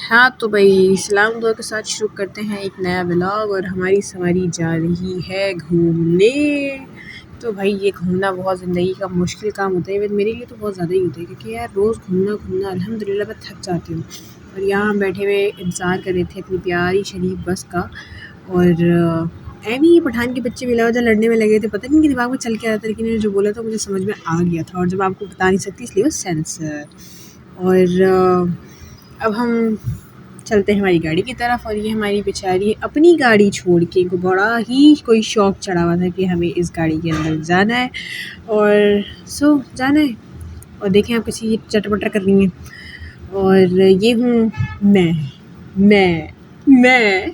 हाँ, तो भई सलाम दुआ के साथ शुरू करते हैं एक नया व्लॉग और हमारी सवारी जा रही है घूमने। तो भाई ये घूमना बहुत ज़िंदगी का मुश्किल काम होता है, इवन मेरे लिए तो बहुत ज़्यादा ही होता है क्योंकि यार रोज़ घूमना अल्हम्दुलिल्लाह मैं थक जाती हूँ। और यहाँ हम बैठे हुए इंतज़ार कर रहे थे अपनी प्यारी शरीफ बस का और ऐवें ही पठान के बच्चे बिला-वजह लड़ने में लगे थे, पता नहीं इनके दिमाग में चल क्या रहा था, लेकिन इन्होंने जो बोला था मुझे समझ में आ गया था और जब आपको बता नहीं सकती इसलिए वो सेंसर। और अब हम चलते हैं हमारी गाड़ी की तरफ और ये हमारी बेचारी अपनी गाड़ी छोड़ के इनको बड़ा ही कोई शौक़ चढ़ा हुआ था कि हमें इस गाड़ी के अंदर जाना है और जाना है। और देखें आप कैसी चटर-पटर कर रही हैं और ये हूँ मैं मैं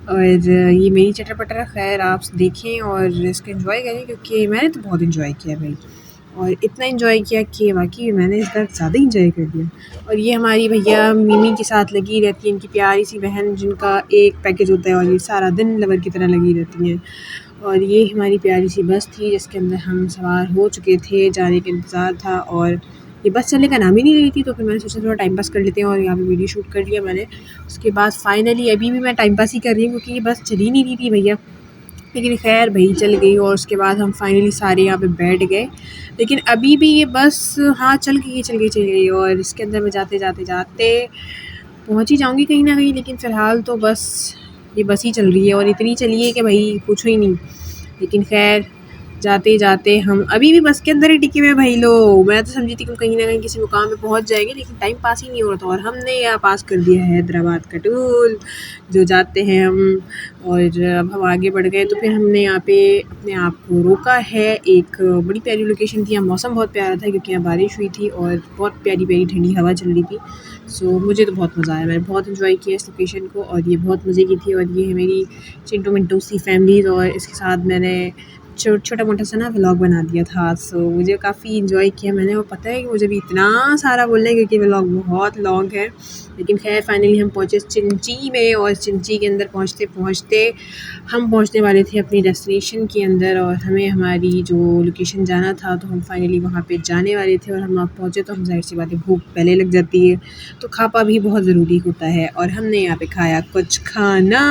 और ये मेरी चटर-पटर ख़ैर आप देखें और इसको एन्जॉय करें क्योंकि मैंने तो बहुत एन्जॉय किया भाई। और इतना एन्जॉय किया कि वाक़ई मैंने इस बार ज़्यादा एन्जॉय कर दिया। और ये हमारी भैया मिमी के साथ लगी रहती है, इनकी प्यारी सी बहन जिनका एक पैकेज होता है और ये सारा दिन लवर की तरह लगी रहती हैं। और ये हमारी प्यारी सी बस थी जिसके अंदर हम सवार हो चुके थे, जाने का इंतज़ार था और ये बस चलने का नाम ही नहीं ले रही थी, तो फिर मैंने सोचा थोड़ा टाइम पास कर लेते हैं और यहाँ पे वीडियो शूट कर लिया मैंने। उसके बाद फाइनली अभी भी मैं टाइम पास ही कर रही हूँ क्योंकि ये बस चल ही नहीं रही थी भैया। लेकिन ख़ैर भई चल गई और उसके बाद हम फाइनली सारे यहाँ पे बैठ गए। लेकिन अभी भी ये बस हाँ चल गई और इसके अंदर मैं जाते पहुँच ही जाऊँगी कहीं न कहीं, लेकिन फ़िलहाल तो बस ये बस ही चल रही है और इतनी चली है कि भई पूछो ही नहीं। लेकिन ख़ैर जाते हम अभी भी बस के अंदर ही टिके हुए हैं भाई लोग। मैं तो समझी थी कि हम कहीं न कहीं किसी मुकाम पे पहुँच जाएँगे, लेकिन टाइम पास ही नहीं हो रहा था और हमने यहाँ पास कर दिया है हैदराबाद का टोल, जो जाते हैं हम। और अब हम आगे बढ़ गए तो फिर हमने यहाँ पे अपने आप को रोका है। एक बड़ी प्यारी लोकेशन थी, यहाँ मौसम बहुत प्यारा था क्योंकि यहाँ बारिश हुई थी और बहुत प्यारी ठंडी हवा चल रही थी। सो मुझे तो बहुत मज़ा आया, मैंने बहुत एन्जॉय किया इस लोकेशन को और ये बहुत मज़े की थी। और ये है मेरी चिंटू मिंटू सी फैमिलीज़ और इसके साथ मैंने छोटा-मोटा सा ना व्लॉग बना दिया था। सो मुझे काफ़ी एन्जॉय किया मैंने और पता है कि मुझे भी इतना सारा बोलना है क्योंकि व्लॉग बहुत लॉन्ग है। लेकिन ख़ैर फाइनली हम पहुँचे चिंची में और चिंची के अंदर पहुँचते हम पहुँचने वाले थे अपनी डेस्टिनेशन के अंदर और हमें हमारी जो लोकेशन जाना था तो हम फाइनली वहाँ पे जाने वाले थे। और हम वहाँ पहुँचे तो हम ज़ाहिर-सी बात है भूख पहले लग जाती है, तो खा-पा भी बहुत ज़रूरी होता है और हमने यहाँ पे खाया कुछ खाना।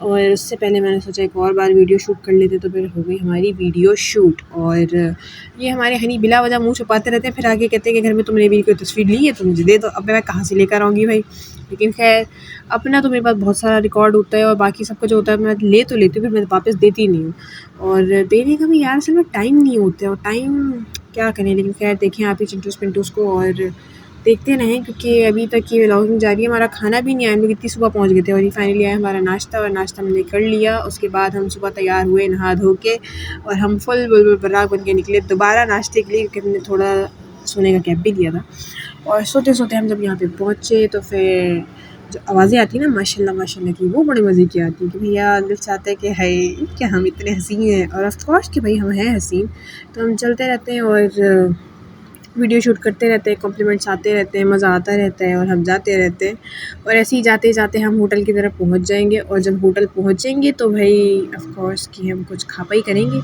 और उससे पहले मैंने सोचा एक और बार वीडियो शूट कर लेते, तो फिर हो गई हमारी वीडियो शूट। और ये हमारे हनी बिला वजह मुँह छुपाते रहते हैं, फिर आके कहते हैं कि घर में तुमने मेरी कोई तस्वीर ली है तो मुझे दे दो। अब मैं कहाँ से लेकर आऊँगी भाई। लेकिन ख़ैर अपना तो मेरे पास बहुत सारा रिकॉर्ड होता है और बाकी सबका जो होता है मैं ले तो लेती हूँ, फिर मैं वापस देती नहीं हूँ। और देने का भी यार असल में टाइम नहीं होता है और टाइम क्या करें। लेकिन ख़ैर देखें आप ही चिंटूस पिंटूस को और देखते रहें क्योंकि अभी तक ये व्लॉगिंग जारी है। हमारा खाना भी नहीं आया, हम लोग इतनी सुबह पहुँच गए थे और ये फाइनली आया हमारा नाश्ता और नाश्ता हमने कर लिया। उसके बाद हम सुबह तैयार हुए नहा धो के और हम फुल बुलबुल बर्राक बन के निकले दोबारा नाश्ते के लिए क्योंकि हमने थोड़ा सोने का गैप भी लिया था। और सोते-सोते हम जब यहाँ पे पहुँचे तो फिर जो आवाज़ें आती हैं ना माशाल्लाह की, वो बड़े मज़े की आती हैं कि भैया दिल चाहता है कि हाय क्या हम इतने हसीन हैं। और ऑफ़ कोर्स कि भाई हम हैं हसीन, तो हम चलते रहते हैं और वीडियो शूट करते रहते हैं, कॉम्प्लीमेंट्स आते रहते हैं, मज़ा आता रहता है और हम जाते रहते हैं। और ऐसे ही जाते-जाते हम होटल की तरफ पहुँच जाएँगे और जब होटल पहुँचेंगे तो भाई ऑफ़ कोर्स कि हम कुछ खा-पा ही करेंगे।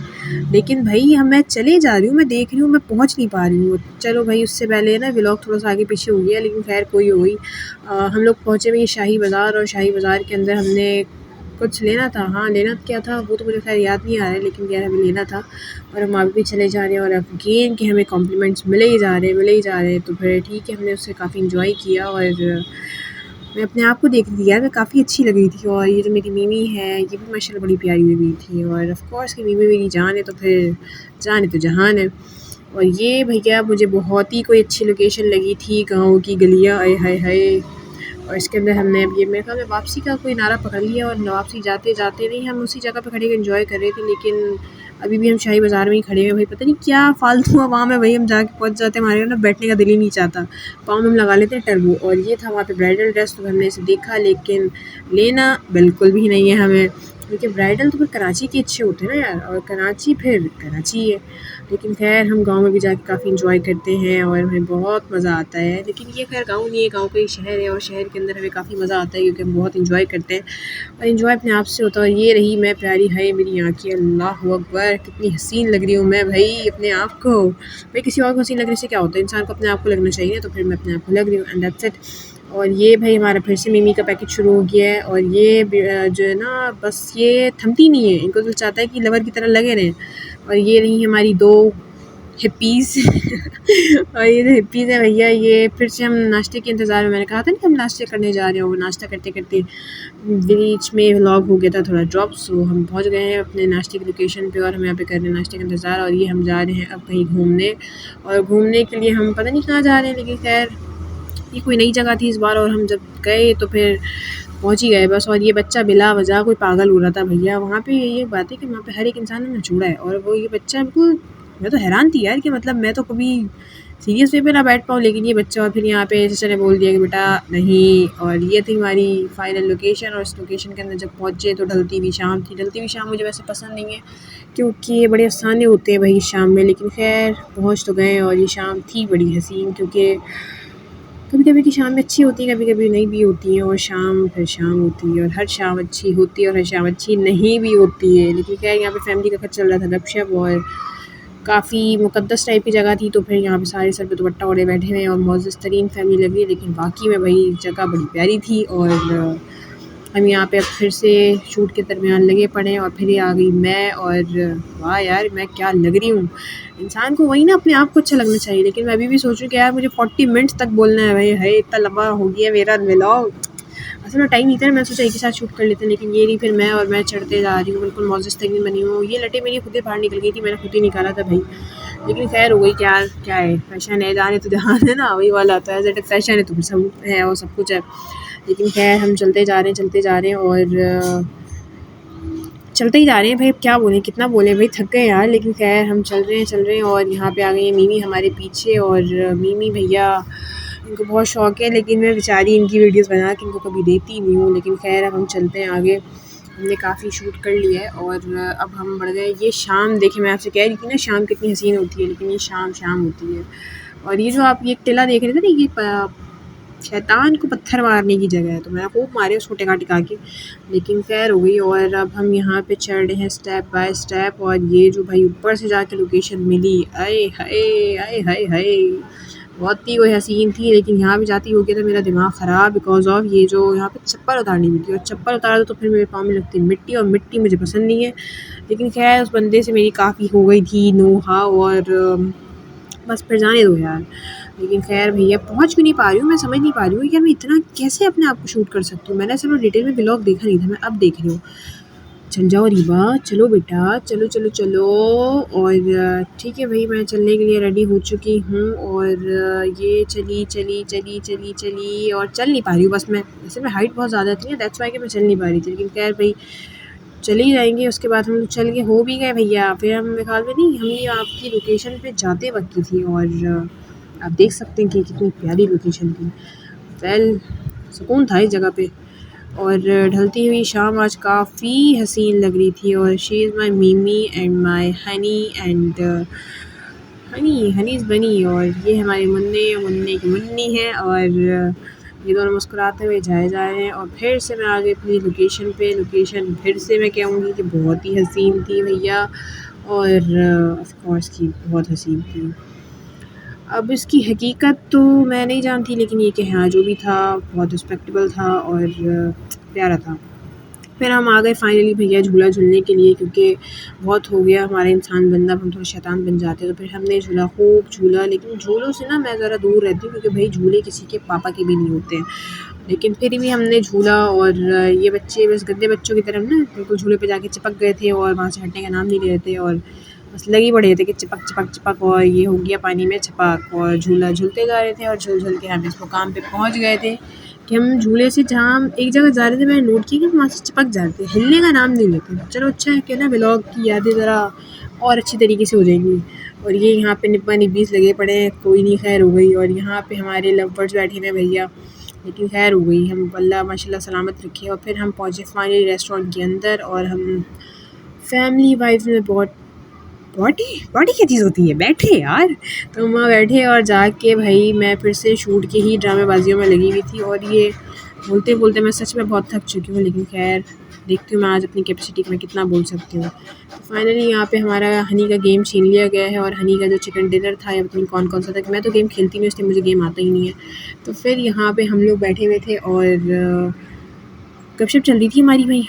लेकिन भाई मैं चले जा रही हूँ, मैं देख रही हूँ मैं पहुँच नहीं पा रही हूँ। चलो भाई उससे पहले ना व्लॉग थोड़ा-सा आगे पीछे हो गया, लेकिन ख़ैर कोई हो गई। हम लोग पहुँचे भाई शाही बाज़ार और शाही बाज़ार के अंदर हमने कुछ लेना था। हाँ, लेना क्या था वो तो मुझे ख़ैर याद नहीं आ रहा है, लेकिन यार हमें लेना था और हम आगे भी चले जा रहे हैं और अगेन कि हमें कॉम्प्लीमेंट्स मिले ही जा रहे हैं। तो फिर ठीक है, हमने उससे काफ़ी एन्जॉय किया और मैं अपने आप को देख रही थी यार, मैं काफ़ी अच्छी लग रही थी। और ये जो मेरी मिमी है ये भी माशाल्लाह बड़ी प्यारी लग रही थी और ऑफ़ कोर्स कि मिमी मेरी जान है तो फिर जान है तो जहान है। और ये भैया मुझे बहुत ही कोई अच्छी लोकेशन लगी थी, गाँव की गलियाँ आए हाय हाय। और इसके अंदर हमने अब ये मेरे ख़्याल में वापसी का कोई नारा पकड़ लिया और वापसी जाते नहीं हम उसी जगह पे खड़े के एन्जॉय कर रहे थे। लेकिन अभी भी हम शाही बाज़ार में ही खड़े हैं भाई, पता नहीं क्या फ़ालतू आवाम है भाई, हम जाके पहुँच जाते हैं, हमारे ना बैठने का दिल ही नहीं चाहता, पाँव में हम लगा लेते हैं टर्बो। और ये था वहाँ पे ब्राइडल ड्रेस, तो हमने इसे देखा लेकिन लेना बिल्कुल भी नहीं है हमें, क्योंकि ब्राइडल तो फिर कराची के अच्छे होते हैं ना यार, और कराची फिर कराची है। लेकिन ख़ैर हम गाँव में भी जाके काफ़ी एन्जॉय करते हैं और हमें बहुत मज़ा आता है। लेकिन ये ख़ैर गाँव नहीं है, गाँव का एक शहर है और शहर के अंदर हमें काफ़ी मज़ा आता है क्योंकि हम बहुत एन्जॉय करते हैं और एन्जॉय अपने आप से होता है। और ये रही मैं प्यारी है मेरी आँखें, अल्लाहू अकबर कितनी हसीन लग रही हूँ मैं भाई अपने आप को। भाई किसी और को हसीन लगने से क्या होता है, इंसान को अपने आप को लगना चाहिए, तो फिर मैं अपने आप को लग रही हूँ एंड दैट्स इट। और ये भाई हमारा फिर से मिमी का पैकेट शुरू हो गया है। और ये जो है ना, बस ये थमती नहीं है, इनको दिल चाहता है कि लवर की तरह लगे रहें। और ये रही हमारी 2 हिप्पीज़ और ये जो हिप्पीज़ है भैया, ये फिर से हम नाश्ते के इंतज़ार में, मैंने कहा था ना कि हम नाश्ते करने जा रहे हैं, वो नाश्ता करते-करते बीच में व्लॉग हो गया था थोड़ा ड्रॉप, सो हम पहुंच गए हैं अपने नाश्ते की लोकेशन पे और हम यहाँ पे कर रहे हैं नाश्ते का इंतज़ार। और ये हम जा रहे हैं अब कहीं घूमने, और घूमने के लिए हम पता नहीं कहाँ जा रहे हैं, लेकिन खैर ये कोई नई जगह थी इस बार, और हम जब गए तो फिर पहुंच ही गए बस। और ये बच्चा बिला वजह कोई पागल हो रहा था भैया वहाँ पे। ये बात है कि वहाँ पे हर एक इंसान ने नचोड़ा है, और वो ये बच्चा बिल्कुल, मैं तो हैरान थी यार कि मतलब मैं तो कभी सीरियस वे पे ना बैठ पाऊँ, लेकिन ये बच्चा, और फिर यहाँ पे चचा ने बोल दिया कि बेटा नहीं। और ये थी हमारी फाइनल लोकेशन, और इस लोकेशन के अंदर जब पहुँचे तो ढलती हुई शाम थी। ढलती हुई शाम मुझे वैसे पसंद नहीं है क्योंकि ये बड़े अफसाने होते हैं भाई शाम में, लेकिन खैर पहुँच तो गए। और ये शाम थी बड़ी हसीन, क्योंकि कभी कभी की शाम अच्छी होती है, कभी कभी नहीं भी होती है, और शाम फिर शाम होती है, और हर शाम अच्छी होती है और हर शाम अच्छी नहीं भी होती है। लेकिन क्या है, यहाँ पे फैमिली का खर्च चल रहा था, गपशप, और काफ़ी मुक़द्दस टाइप की जगह थी, तो फिर यहाँ पे सारे सर पे दुपट्टा ओढ़े बैठे हुए हैं और मुअज़्ज़ज़ तरीन फैमिली लग रही है। लेकिन वाक़ई में भाई जगह बड़ी प्यारी थी। और हम यहाँ पे अब फिर से शूट के दरमियान लगे पड़े हैं, और फिर ये आ गई मैं, और वाह यार मैं क्या लग रही हूँ। इंसान को वही ना अपने आप को अच्छा लगना चाहिए, लेकिन मैं अभी भी सोच रही हूँ कि यार मुझे 40 मिनट्स तक बोलना है भाई, है इतना लंबा हो गया मेरा व्लॉग। असल में टाइम नहीं था, मैं सोचा एक ही साथ शूट कर लेते हैं, लेकिन ये नहीं, फिर मैं चढ़ते जा रही हूँ, बिल्कुल मुअज़्ज़ज़ तरीन बनी हूँ। ये लटें मेरी खुद ही बाहर निकल गई थी, मैंने खुद ही निकाला था भाई, लेकिन खैर हो गई। क्या क्या है, फैशन है, जाने तो जहाँ है ना वही वाला होता है, एज फैशन है तो फिर सब है और सब कुछ है। लेकिन खैर हम चलते जा रहे हैं और चलते ही जा रहे हैं भाई, अब क्या बोलें, कितना बोलें भाई, थक गए यार। लेकिन खैर हम चल रहे हैं और यहाँ पे आ गई है मीमी हमारे पीछे। और मीमी भैया, इनको बहुत शौक़ है, लेकिन मैं बेचारी इनकी वीडियोस बना के इनको कभी देती नहीं हूँ। लेकिन खैर अब हम चलते हैं आगे, हमने काफ़ी शूट कर लिया है और अब हम बढ़ गए। ये शाम देखिए, मैं आपसे कह रही थी ना शाम कितनी हसीन होती है, लेकिन ये शाम होती है। और ये जो आप ये टिला देख रहे थे ना, ये शैतान को पत्थर मारने की जगह है, तो मैंने खूब मारे उसको टिका के, लेकिन खैर हो गई। और अब हम यहाँ पे चढ़ रहे हैं स्टेप बाय स्टेप। और ये जो भाई ऊपर से जाके लोकेशन मिली, आए हाय आए हाय हाय, बहुत ही कोई हसीन थी। लेकिन यहाँ पे जाती हो गया था मेरा दिमाग ख़राब, बिकॉज ऑफ ये जो यहाँ पे चप्पल उतारनी होती है, और चप्पल उतार दो तो फिर मेरे पाँव में लगती है मिट्टी, और मिट्टी मुझे पसंद नहीं है। लेकिन खैर उस बंदे से मेरी काफ़ी हो गई थी नोहा, और बस फिर जाने दो यार। लेकिन खैर भैया पहुँच भी नहीं पा रही हूँ, मैं समझ नहीं पा रही हूँ कि मैं इतना कैसे अपने आप को शूट कर सकती हूँ। मैंने असल में डिटेल में व्लॉग देखा नहीं था, मैं अब देख रही हूँ। चल जाओ रीबा, चलो बेटा, चलो चलो चलो। और ठीक है भाई, मैं चलने के लिए रेडी हो चुकी हूँ। और ये चली और चल नहीं पा रही हूँ बस मैं, वैसे मैं हाइट बहुत ज़्यादा थी, दैट्स वाई कि मैं चल नहीं पा रही थी। लेकिन खैर भाई चले ही जाएंगे। उसके बाद हम लोग चल के हो भी गए भैया। फिर हम मेरे ख्याल में नहीं, हम ये आपकी लोकेशन पे जाते वक्त की थी, और आप देख सकते हैं कि कितनी प्यारी लोकेशन थी। वेल सुकून था इस जगह पे। और ढलती हुई शाम आज काफ़ी हसीन लग रही थी। और she is my Mimi and my Honey, and honey is बनी। और ये हमारे मुन्ने की मुन्नी है। और ये दोनों मुस्कुराते हुए जा रहे हैं। और फिर से मैं आ गई अपनी लोकेशन पे। लोकेशन फिर से मैं कहूँगी कि बहुत ही हसीन थी भैया, और ऑफ कोर्स की बहुत हसीन थी। अब इसकी हकीकत तो मैं नहीं जानती, लेकिन ये कि हाँ जो भी था बहुत रिस्पेक्टेबल था और प्यारा था। फिर हम आ गए फाइनली भैया झूला झूलने के लिए, क्योंकि बहुत हो गया हमारा इंसान बनना, हम थोड़ा शैतान बन जाते हैं। तो फिर हमने झूला खूब झूला, लेकिन झूलों से ना मैं ज़रा दूर रहती हूँ, क्योंकि भाई झूले किसी के पापा के भी नहीं होते हैं। लेकिन फिर भी हमने झूला। और ये बच्चे बस गंदे बच्चों की तरह ना बिल्कुल झूले पे जाके चिपक गए थे, और वहाँ से हटने का नाम नहीं ले रहे थे, और बस लगी पड़े थे कि चिपक चिपक चिपक, और ये हो गया पानी में छपक। और झूला झूलते जा रहे थे, और झूल झूल के हम इस मुकाम पे पहुँच गए थे कि हम झूले से जहाँ हम एक जगह जा रहे थे, मैंने नोट किया कि वहाँ से चिपक जाते, हिलने का नाम नहीं लेते। चलो अच्छा है कि ना व्लॉग की यादें ज़रा और अच्छी तरीके से हो जाएंगी। और ये यहाँ पे निब्बा निब्बीस लगे पड़े हैं, कोई नहीं, खैर हो गई। और यहाँ पे हमारे लव बर्ड्स बैठे हैं भैया, लेकिन खैर हो गई, हम अल्लाह माशाल्लाह सलामत रखे। और फिर हम पहुँचे फाइनली रेस्टोरेंट के अंदर, और हम फैमिली वाइज में बॉडी क्या चीज़ होती है, बैठे यार। तो वहाँ बैठे और जाके भाई मैं फिर से शूट की ही ड्रामेबाजियों में लगी हुई थी। और ये बोलते बोलते मैं सच में बहुत थक चुकी हूँ, लेकिन खैर देखती हूँ मैं आज अपनी कैपेसिटी में कितना बोल सकती हूँ। तो फाइनली यहाँ पे हमारा हनी का गेम छीन लिया गया है और हनी का जो चिकन डिनर था या पता नहीं कौन सा था, कि मैं तो गेम खेलती नहीं इसलिए मुझे गेम आता ही नहीं है। तो फिर यहाँ पे हम लोग बैठे हुए थे और गपशप चल रही थी हमारी भाई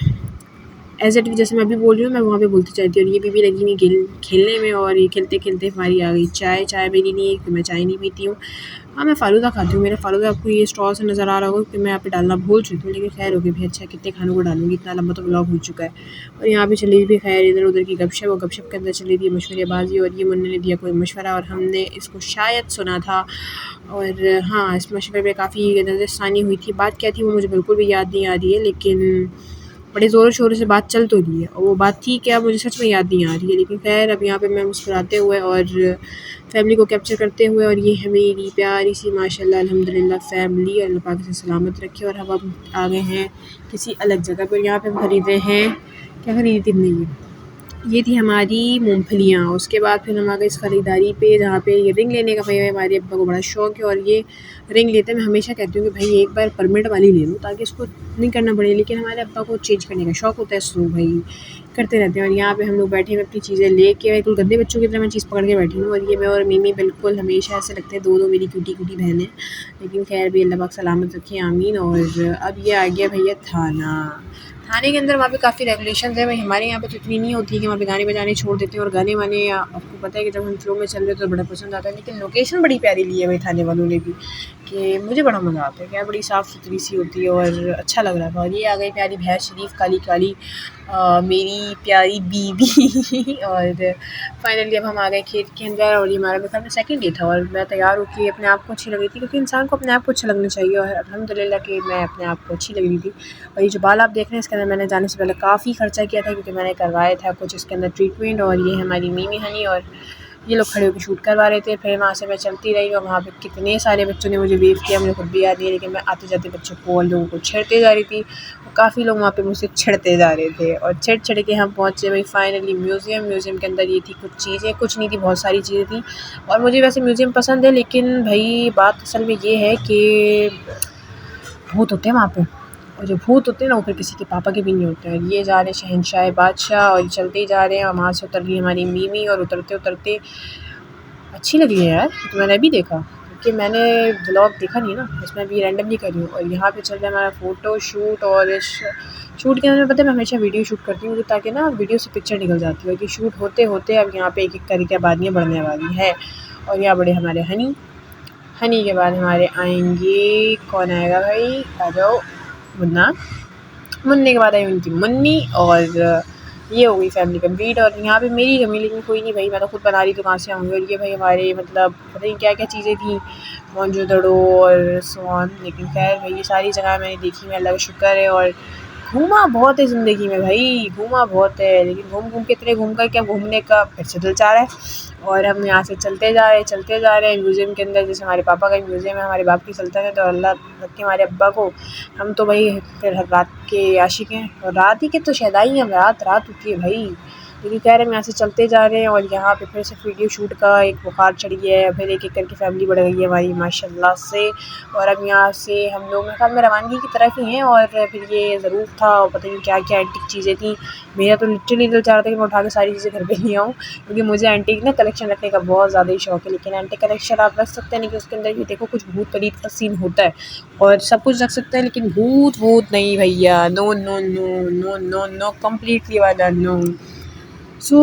एज इट जैसे मैं अभी बोल रही हूँ, मैं वहाँ पे बोलती जाती हूँ। और ये बीबी लगी हुई खेलने में और ये खेलते खेलते हमारी आ गई चाय मेरी नहीं है, मैं चाय नहीं पीती हूँ। हाँ, मैं फ़ालूदा खाती हूँ। मेरा फ़ालूदा आपको ये स्ट्रॉ से नज़र आ रहा होगा कि मैं यहाँ पे डालना भूल चुकी हूँ, लेकिन खैर हो गई भी, अच्छा कितने खानों को डालूँगी, इतना लंबा तो ब्लॉग हो चुका है। और यहाँ पे चली भी खैर इधर उधर की गपशप, और गपशप के अंदर चली थी मशवरेबाजी, और ये मुन्ने ने दिया कोई मशवरा और हमने इसको शायद सुना था। और हाँ, इस मशवरे में काफ़ी नज़रसानी हुई थी। बात क्या थी वो मुझे बिल्कुल भी याद नहीं आ रही है, लेकिन बड़े ज़ोरों शोरों से बात चल तो रही है और वो बात थी क्या मुझे सच में याद नहीं आ रही है। लेकिन खैर अब यहाँ पे मैं मुस्कुराते हुए और फैमिली को कैप्चर करते हुए, और ये है मेरी प्यारी सी माशाल्लाह अल्हम्दुलिल्लाह फैमिली, अल्लाह पाक से सलामत रखे। और हम अब आ गए हैं किसी अलग जगह पर। यहाँ पे हम खरीदे हैं, क्या खरीदी थी हमने, ये थी हमारी मूँगफलियाँ। उसके बाद फिर हम आ गए इस ख़रीदारी पे जहाँ पे ये रिंग लेने का भैया हमारे अब्बा को बड़ा शौक़ है। और ये रिंग लेते हैं, मैं हमेशा कहती हूँ कि भाई एक बार परमानेंट वाली ले लो ताकि इसको नहीं करना पड़े, लेकिन हमारे अब्बा को चेंज करने का शौक़ होता है, सो भाई करते रहते हैं। और यहाँ पे हम लोग बैठे हुए अपनी चीज़ें लेके, बिल्कुल गंदे बच्चों की तरह मैं चीज़ पकड़ के बैठी हूँ। और ये मैं और मिमी बिल्कुल हमेशा ऐसे लगते हैं दो मेरी क्यूटी बहनें, लेकिन खैर भी अल्लाह पाक सलामत रखे, आमीन। और अब ये आ गया भैया थाने के अंदर। वहाँ पे काफ़ी रेगुलेशंस है भाई, हमारे यहाँ पे तो इतनी नहीं होती है कि वहाँ पे गाने बजाने छोड़ देते हैं। और गाने वाने आपको पता है कि जब हम फ्लो में चल रहे हैं तो बड़ा पसंद आता है, लेकिन लोकेशन बड़ी प्यारी ली है भाई थाने वालों ने भी, कि मुझे बड़ा मज़ा आता है, क्या बड़ी साफ़ सुथरी सी होती है और अच्छा लग रहा था। और ये आ गई प्यारी भैंस शरीफ काली मेरी प्यारी बीबी और फाइनली अब हम आ गए खेत के अंदर। और ये हमारा मेरे ख्याल में सेकंड डे था और मैं तैयार होकर अपने आप को अच्छी लग रही थी, क्योंकि इंसान को अपने आप को अच्छा लगना चाहिए। और अल्हम्दुलिल्लाह कि मैं अपने आप को अच्छी लग रही थी। और ये जो बाल आप देख रहे हैं इसके अंदर मैंने जाने से पहले काफ़ी ख़र्चा किया था, क्योंकि मैंने करवाया था कुछ इसके अंदर ट्रीटमेंट। और ये हमारी मिमी हनी और ये लोग खड़े होकर शूट करवा रहे थे। फिर वहाँ से मैं चलती रही और वहाँ पे कितने सारे बच्चों ने मुझे वेव किया, मुझे खुद भी याद नहीं है, लेकिन मैं आते जाते बच्चों को और लोगों को छेड़ते जा रही थी। और काफ़ी लोग वहाँ पे मुझसे छेड़ते जा रहे थे और छेड़ के हम पहुँचे भाई फाइनली म्यूज़ियम के अंदर। ये थी कुछ चीज़ें, कुछ नहीं थी, बहुत सारी चीज़ें थी। और मुझे वैसे म्यूज़ियम पसंद है, लेकिन भाई बात असल में ये है कि भूत होते हैं वहाँ पे, और जो भूत होते हैं ना वो फिर किसी के पापा के भी नहीं होते हैं। ये जा रहे हैं शहंशाह बादशाह और चलते ही जा रहे हैं, और वहाँ से उतर रही है हमारी मिमी, और उतरते अच्छी लग रही है यार। तो मैंने अभी देखा, क्योंकि मैंने व्लॉग देखा नहीं ना, इसमें अभी रैंडमली कर रही हूँ। और यहाँ पे चल रहा है हमारा फ़ोटो शूट, और इस शूट के अंदर पता है मैं हमेशा वीडियो शूट करती हूँ, ताकि ना वीडियो से पिक्चर निकल जाती है। कि शूट होते अब यहाँ पे एक करके आबादियाँ बढ़ने वाली है। और यहाँ बड़े हमारे हनी के बाद हमारे आएंगे, कौन आएगा भाई, आ जाओ मुन्ने के बाद आई उनकी मुन्नी। और ये हो गई फैमिली कंप्लीट। और यहाँ पे मेरी कमी, लेकिन कोई नहीं भाई, मैं तो खुद बना रही तो कहाँ से आऊँगी। और ये भाई हमारे मतलब पता नहीं क्या चीज़ें थी, मोनजोदड़ो और सोन, लेकिन खैर भाई ये सारी जगह मैंने देखी, मैं अल्लाह का शुक्र है। और घूमा बहुत है ज़िंदगी में भाई, घूमा बहुत है, लेकिन घूम के इतने घूम कर क्या घूमने का फिर से दिल चाह रहा है। और हम यहाँ से चलते जा रहे हैं म्यूज़ियम के अंदर। जैसे हमारे पापा का म्यूज़ियम है, हमारे बाप की सल्तनत, और अल्लाह रखे हमारे अब्बा को। हम तो भाई फिर हर रात के आशिक हैं, और रात ही के तो शहदाई हैं हम, रात होती है भाई। लेकिन कह रहे हैं हम यहाँ से चलते जा रहे हैं, और यहाँ पे फिर से वीडियो शूट का एक बुखार चढ़ गया है। फिर एक करके फैमिली बढ़ गई है हमारी माशाल्लाह से। और अब यहाँ से हम लोग मेरे ख्याल में रवानगी की तरफ ही हैं। और फिर ये ज़रूर था, और पता नहीं क्या एंटीक चीज़ें थी। मेरा तो लिटरली दिल चाह रहा था कि मैं उठा के सारी चीज़ें घर पे ले आऊँ, क्योंकि मुझे एंटीक ना कलेक्शन रखने का बहुत ज़्यादा ही शौक़ है। लेकिन एंटीक कलेक्शन आप रख सकते हैं, लेकिन उसके अंदर भी देखो कुछ भूत प्रेत का सीन होता है। और सब कुछ रख सकते हैं, लेकिन भूत नहीं भैया, नो कम्प्लीटली वाला नो। सो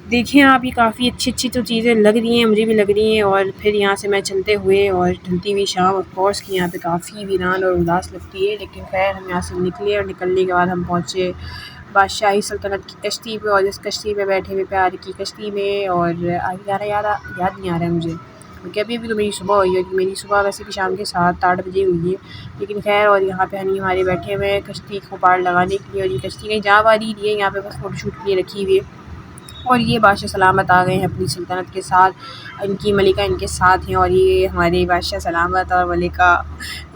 देखिए आप, ये काफ़ी अच्छी तो चीज़ें लग रही हैं, मुझे भी लग रही हैं। और फिर यहाँ से मैं चलते हुए और ढलती हुई शाम, ऑफ कोर्स कि यहाँ पे काफ़ी वीरान और उदास लगती है, लेकिन खैर हम यहाँ से निकले। और निकलने के बाद हम पहुँचे बादशाही सल्तनत की कश्ती पे, और इस कश्ती पे बैठे हुए प्यार की कश्ती में। और आगे जा रहा याद नहीं आ रहा है मुझे, क्योंकि अभी तो मेरी सुबह हुई है, कि मेरी सुबह वैसे भी शाम के 7-8 बजे हुई है, लेकिन खैर। और यहाँ पे हनी हमारे बैठे हुए हैं कश्ती को पार लगाने के लिए, और ये कश्ती कहीं जा वाली नहीं है, यहाँ पे बस फ़ोटोशूट के लिए रखी हुई है। और ये बादशाह सलामत आ गए हैं अपनी सल्तनत के साथ, इनकी मलिका इनके साथ हैं। और ये हमारे बादशाह सलामत और मलिका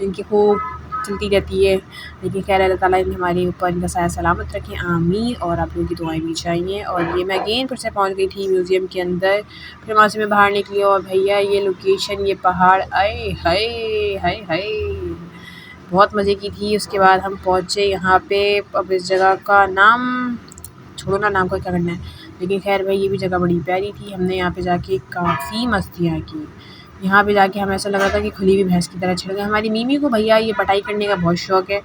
इनकी खूब चलती रहती है, लेकिन खैर अल्लाह ताला इन्हें हमारे ऊपर इनका साया सलामत रखें, आमीन। और आप लोगों की दुआएं भी चाहिए। और ये मैं अगेन फिर से पहुंच गई थी म्यूज़ियम के अंदर। फिर वहाँ से मैं बाहर निकली, और भैया ये लोकेशन, ये पहाड़, आए हाय हाय हाय, बहुत मज़े की थी। उसके बाद हम पहुँचे यहाँ पे, अब इस जगह का नाम छोड़ो ना, नाम का क्या करना है, लेकिन खैर भाई ये भी जगह बड़ी प्यारी थी। हमने यहाँ पे जाके काफ़ी मस्तियाँ की। यहाँ पे जाके हमें ऐसा लगा था कि खुली हुई भैंस की तरह छिड़ गए। हमारी मीमी को भैया ये पढ़ाई करने का बहुत शौक़ है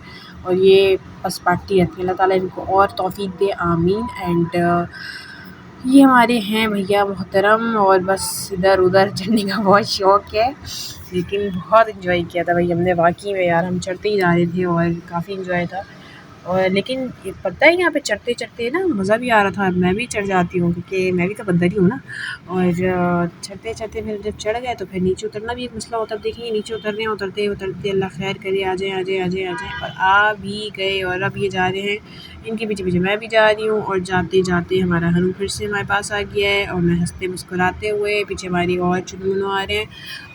और ये बस पढ़ती रहती है। अल्लाह ताला इनको और तौफ़ीक दे, आमीन। एंड ये हमारे हैं भैया मोहतरम, और बस इधर-उधर चढ़ने का बहुत शौक़ है, लेकिन बहुत एंजॉय किया था भाई हमने वाक़ई में यार। हम चढ़ते ही जा रहे थे और काफ़ी एंजॉय था। और लेकिन ये पता है यहाँ पे चढ़ते-चढ़ते ना मज़ा भी आ रहा था। मैं भी चढ़ जाती हूँ क्योंकि मैं भी तो बंदर ही हूँ ना। और चढ़ते-चढ़ते फिर जब चढ़ गए तो फिर नीचे उतरना भी एक मसला होता है। अब देखेंगे नीचे उतर रहे हैं, उतरते-उतरते अल्लाह खैर करे आ जाएँ, आ जाएँ, आ जाएँ, आ जाएँ, और आ भी गए। और अब ये जा रहे हैं, इनके पीछे-पीछे मैं भी जा रही हूँ, और जाते-जाते हमारा हनू फिर से हमारे पास आ गया है, और मैं हँसते मुस्कुराते हुए, पीछे हमारी और चुनमुनू आ रहे हैं,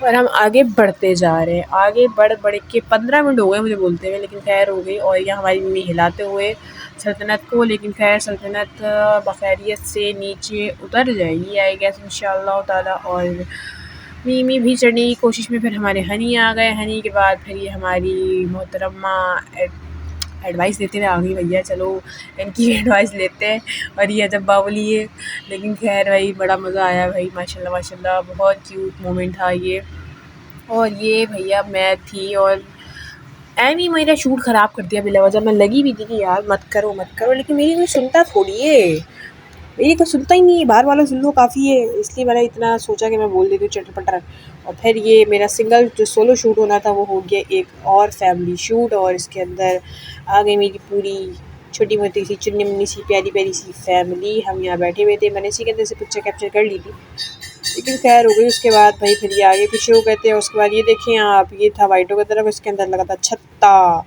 और हम आगे बढ़ते जा रहे हैं। आगे बढ़ के 15 मिनट हो गए मुझे बोलते हुए, लेकिन खैर हो गई। और यहाँ हमारी मम्मी हिलाते हुए सल्तनत को, लेकिन खैर सल्तनत बखैरियत से नीचे उतर जाएगी आई गेस इंशाअल्लाह ताला। और मीमी भी चढ़ने की कोशिश में, फिर हमारे हनी आ गए। हनी के बाद फिर ये हमारी मोहतरमा एडवाइस देते हुए आ गई, भैया चलो इनकी एडवाइस लेते हैं। और ये जब बावली है, लेकिन खैर भाई बड़ा मज़ा आया भाई, माशाल्लाह माशाल्लाह, बहुत क्यूट मोमेंट था ये। और ये भैया मैं थी, और एमी मेरा शूट ख़राब कर दिया बिला वजह। मैं लगी भी थी कि यार मत करो मत करो, लेकिन मेरी कोई सुनता थोड़ी है, मेरी तो सुनता ही नहीं है। बाहर वालों सुन लो काफ़ी है, इसलिए मैंने इतना सोचा कि मैं बोल देती हूँ चटर-पटर। और फिर ये मेरा सिंगल जो सोलो शूट होना था वो हो गया एक और फैमिली शूट, और इसके अंदर आ गई मेरी पूरी छोटी-मोटी सी चुन्नी-मुन्नी सी प्यारी-प्यारी सी फैमिली। हम यहाँ बैठे हुए थे, मैंने इसी के अंदर से पिक्चर कैप्चर कर ली थी, लेकिन खैर हो गई। उसके बाद भाई फिर ये आगे पीछे हो गए थे। उसके बाद ये देखिए आप, ये था वाइटों की तरफ, इसके अंदर लगा था छत्ता।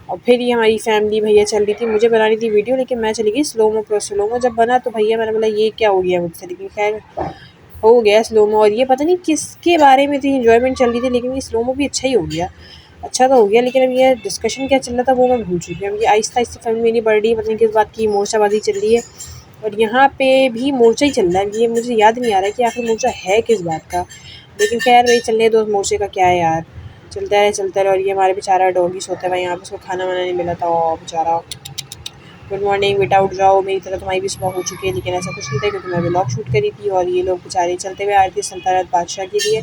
और फिर ये हमारी फैमिली भैया चल रही थी, मुझे बनानी थी वीडियो, लेकिन मैं चली गई स्लोमो पर। स्लोमो जब बना तो भैया मैंने बोला ये क्या हो गया मुझसे, लेकिन खैर हो गया स्लोमो। और ये पता नहीं किसके बारे में थी, इन्जॉयमेंट चल रही थी, लेकिन ये स्लोमो भी अच्छा ही हो गया, अच्छा तो हो गया। लेकिन अब ये डिस्कशन क्या चल रहा था वो मैं भूल चुकी हूँ। अब ये आहिस्ता-आहिस्ता फैमिली मेरी बढ़ रही है, पता नहीं किस बात की मोर्चाबाजी चल रही है। और यहाँ पे भी मोर्चा ही चल रहा है, ये मुझे याद नहीं आ रहा है कि आखिर मोर्चा है किस बात का, लेकिन खैर भाई चलने दो, मोर्चे का क्या है यार, चलता रहे। और ये हमारे बेचारा डॉगी सोता है भाई यहाँ पे, उसको खाना वाना नहीं मिला था, और बेचारा। गुड मॉर्निंग बेटा, उठ जाओ, मेरी तरह तुम्हारी भी सुबह हो चुकी है, लेकिन ऐसा कुछ नहीं था क्योंकि मैं व्लॉग शूट करी थी। और ये लोग बेचारे चलते हुए आ रहे थे सल्तनत बादशाह के लिए।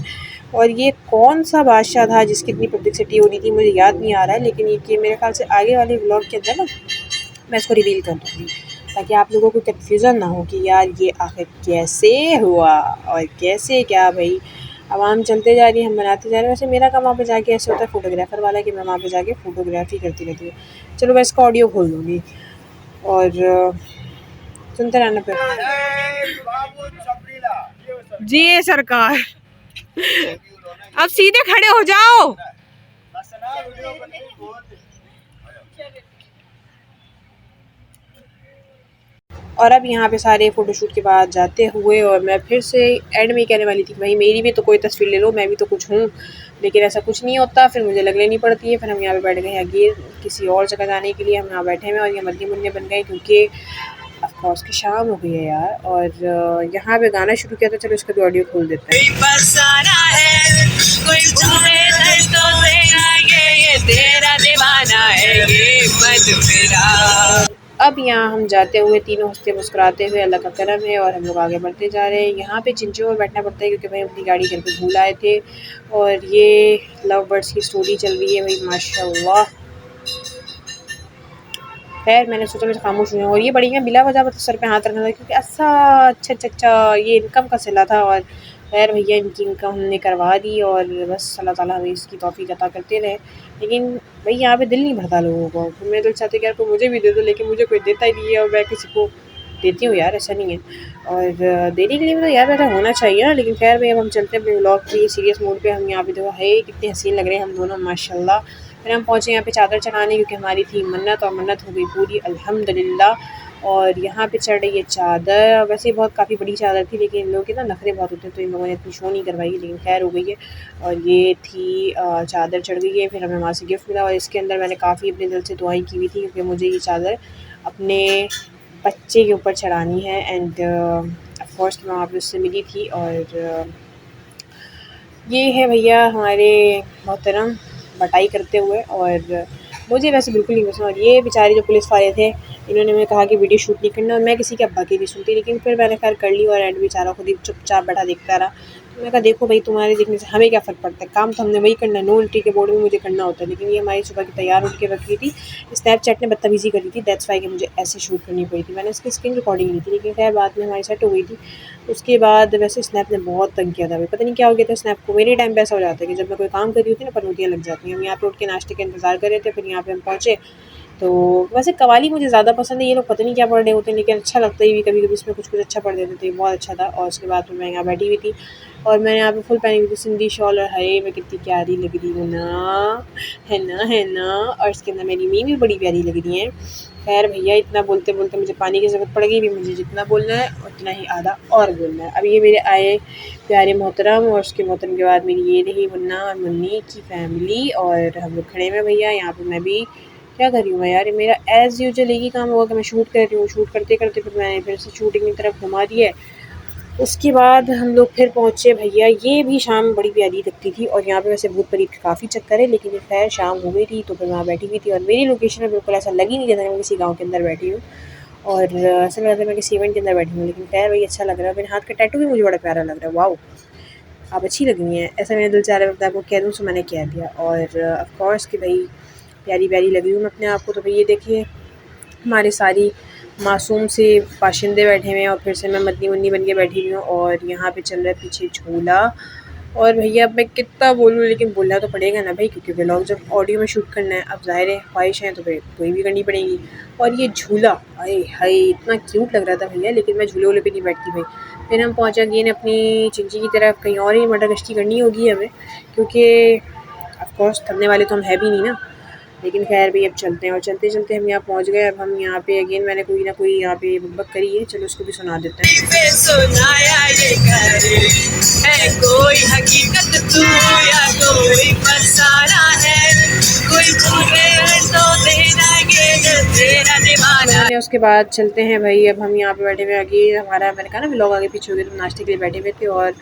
और ये कौन सा बादशाह था जिसकी इतनी पब्लिसिटी हो रही थी मुझे याद नहीं आ रहा है, लेकिन ये मेरे ख्याल से आगे वाले व्लॉग के अंदर ना मैं इसको रिवील कर दूँगी, ताकि आप लोगों को कन्फ्यूज़न ना हो कि यार ये आखिर कैसे हुआ और कैसे क्या भाई। अब हम चलते जा रही हैं, हम बनाते जा रहे हैं। वैसे मेरा काम वहाँ पे जाके ऐसे होता है फ़ोटोग्राफ़र वाला कि मैं वहाँ पे जाके फ़ोटोग्राफ़ी करती रहती हूँ। चलो मैं इसका ऑडियो खोल दूँगी और सुनते रहना फिर। जी सरकार, अब सीधे खड़े हो जाओ। और अब यहाँ पे सारे फ़ोटोशूट के बाद जाते हुए, और मैं फिर से एंड में कहने वाली थी कि भाई मेरी भी तो कोई तस्वीर ले लो, मैं भी तो कुछ हूँ, लेकिन ऐसा कुछ नहीं होता, फिर मुझे लग लेनी पड़ती है। फिर हम यहाँ पे बैठ गए हैं अगेन किसी और जगह जाने के लिए। हम यहाँ बैठे हुए और ये मन्ने-मुन्ने बन गए क्योंकि ऑफ कोर्स कि शाम हो गई है यार। और यहाँ पे गाना शुरू किया था, चलो इसका भी ऑडियो खोल देते हैं। अब यहाँ हम जाते हुए तीनों हँसते मुस्कुराते हुए, अल्लाह का करम है, और हम लोग आगे बढ़ते जा रहे हैं। यहाँ पे चिंचों में बैठना पड़ता है क्योंकि भाई अपनी गाड़ी घर पे भूल आए थे। और ये लव बर्ड्स की स्टोरी चल रही है भाई माशाल्लाह। खैर मैंने सोचा मैं खामोश हुई हूँ। और ये बड़ी हैं बिला वजह सर पे हाथ रखना था क्योंकि अच्छा ये इनकम का सिला था। और खैर भैया इनकी इनकम हमने करवा दी, और बस अल्लाह ताला हमें इसकी तौफीक अता करते रहे। लेकिन भाई यहाँ पे दिल नहीं भरता लोगों को, फिर मैं दिल चाहती कि यार कोई मुझे भी दे दो, लेकिन मुझे कोई देता ही नहीं है। और मैं किसी को देती हूँ यार, ऐसा नहीं है। और देने के लिए भी तो यार ऐसा होना चाहिए ना। लेकिन खैर भाई अब हम चलते हैं अपने व्लॉग की सीरियस मोड पे। हम यहाँ पे देखो है कितने हसीन लग रहे हैं हम दोनों माशाल्लाह। फिर हम पहुँचे यहाँ पे चादर चढ़ाने क्योंकि हमारी थी मन्नत, और मन्नत हो गई पूरी अल्हम्दुलिल्लाह। और यहाँ पे चढ़ रही है चादर, वैसे बहुत काफ़ी बड़ी चादर थी, लेकिन इन लोगों के ना नखरे बहुत होते हैं तो इन लोगों ने इतनी शो नहीं करवाई, लेकिन खैर हो गई है। और ये थी चादर चढ़ गई है। फिर हमें वहाँ से गिफ्ट मिला, और इसके अंदर मैंने काफ़ी अपने दिल से दुआएं की हुई थी क्योंकि मुझे ये चादर अपने बच्चे के ऊपर चढ़ानी है। एंड ऑफ कोर्स मैं वहाँ पे उससे मिली थी। और ये है भैया हमारे मोहतरम, बटाई करते हुए। और मुझे वैसे बिल्कुल नहीं पसंद। और ये बेचारे जो पुलिस वाले थे, इन्होंने मुझे कहा कि वीडियो शूट नहीं करना, और मैं किसी के अब्बा की नहीं सुनती, लेकिन फिर मैंने खैर कर ली और एंड बेचारा खुद ही चुपचाप बैठा देखता रहा। तो मैंने कहा देखो भाई, तुम्हारे देखने से हमें क्या फ़र्क पड़ता है, काम तो हमने वही करना है, नो एंट्री के बोर्ड में मुझे करना होता है। लेकिन ये हमारी सुबह की तैयार होकर रख रही थी, स्नैपचैट ने बदतमीज़ी करी थी, दैट्स वाई कि मुझे ऐसे शूट करनी पड़ी थी। मैंने उसकी स्क्रीन रिकॉर्डिंग ली थी, लेकिन खैर बाद में हमारी सेट हो गई थी। उसके बाद वैसे स्नैप ने बहुत तंग किया था भाई, पता नहीं क्या हो गया था स्नैप को। मेरे टाइम पे ऐसा हो जाता है कि जब मैं कोई काम कर रही होती है ना, पनौतियाँ लग जाती हैं। हम यहाँ पे उठ के नाश्ते का इंतज़ार कर रहे थे, फिर यहाँ पे हम पहुँचे। तो वैसे कव्वाली मुझे ज़्यादा पसंद है, ये लोग पता नहीं क्या पढ़ रहे होते हैं, लेकिन अच्छा लगता है भी, कभी-कभी इसमें कुछ-कुछ अच्छा पढ़ देते थे, बहुत अच्छा था। और उसके बाद फिर मैं यहाँ बैठी हुई थी और मैंने यहाँ पे फुल पहनी हुई थी सिंधी शॉल, और हाय मैं कितनी प्यारी लग रही हूँ ना, है ना। और इसके अंदर मेरी मीमी बड़ी प्यारी लग रही हैं। खैर भैया, इतना बोलते-बोलते मुझे पानी की ज़रूरत पड़ गई, भी मुझे जितना बोलना है उतना ही आधा और बोलना है। अब ये मेरे आए प्यारे मोहतरम, और उसके मोहतरम के बाद मेरी ये रही मुन्ना और मुन्नी की फैमिली, और हम लोग खड़े हैं भैया। यहाँ पे मैं भी क्या कर रही हूँ मैं यार, ये मेरा एज़ यूजुअल एक ही काम होगा कि मैं शूट कर रही हूँ। शूट करते-करते फिर मैंने फिर से शूटिंग की तरफ घुमा दिया है। उसके बाद हम लोग फिर पहुँचे भैया, ये भी शाम बड़ी प्यारी लगती थी। और यहाँ पे वैसे भूत प्रेत के काफ़ी चक्कर है, लेकिन खैर शाम हो गई थी तो फिर वहाँ बैठी हुई थी, और मेरी लोकेशन में बिल्कुल ऐसा लग ही नहीं रहा था कि मैं किसी गाँव के अंदर बैठी हूँ, और ऐसा लग रहा था मैं किसी इवेंट के अंदर बैठी हूँ। लेकिन खैर वही अच्छा लग रहा है, मेरे हाथ का टैटू भी मुझे बड़ा प्यारा लग रहा है। वाओ! आप अच्छी लग रही हैं, ऐसा मेरा दिल चाह रहा है मैं आपको कह दूँ, सो मैंने कह दिया। और ऑफ़ कोर्स कि भई प्यारी-प्यारी लग रही हूँ मैं अपने आप को। तो भई ये देखिए, हमारे सारी मासूम से बाशिंदे बैठे हुए हैं, और फिर से मैं मद्नी-मुन्नी बन के बैठी हुई हूँ, और यहाँ पे चल रहा है पीछे झूला। और भैया अब मैं कितना बोलूँ, लेकिन बोलना तो पड़ेगा ना भाई, क्योंकि व्लॉग जब ऑडियो में शूट करना है, अब ज़ाहिर है ख्वाहिश है तो फिर पूरी भी करनी पड़ेगी। और ये झूला, आए हाय! इतना क्यूट लग रहा था भैया, लेकिन मैं झूले-वूले पे नहीं बैठती भाई। फिर हम पहुँचे अगेन अपनी चिंची की तरफ, कहीं और ही मटर गश्ती करनी होगी हमें, क्योंकि ऑफ़ कोर्स थकने वाले तो हम है भी नहीं ना। लेकिन खैर भई अब चलते हैं, और चलते-चलते हम यहाँ पहुँच गए। अब हम यहाँ पे अगेन मैंने कोई ना कोई यहाँ पे बक करी है, चलो उसको भी सुना देते हैं। सुनाया ये घर है कोई हकीकत तू या कोई फसाना है, कोई पूछे तो देना ये तेरा दीवाना। उसके बाद चलते हैं भाई, अब हम यहाँ पे बैठे हुए आगे, हमारा मैंने कहा ना व्लॉग आगे पीछे हो गया, तो नाश्ते के लिए बैठे हुए थे। और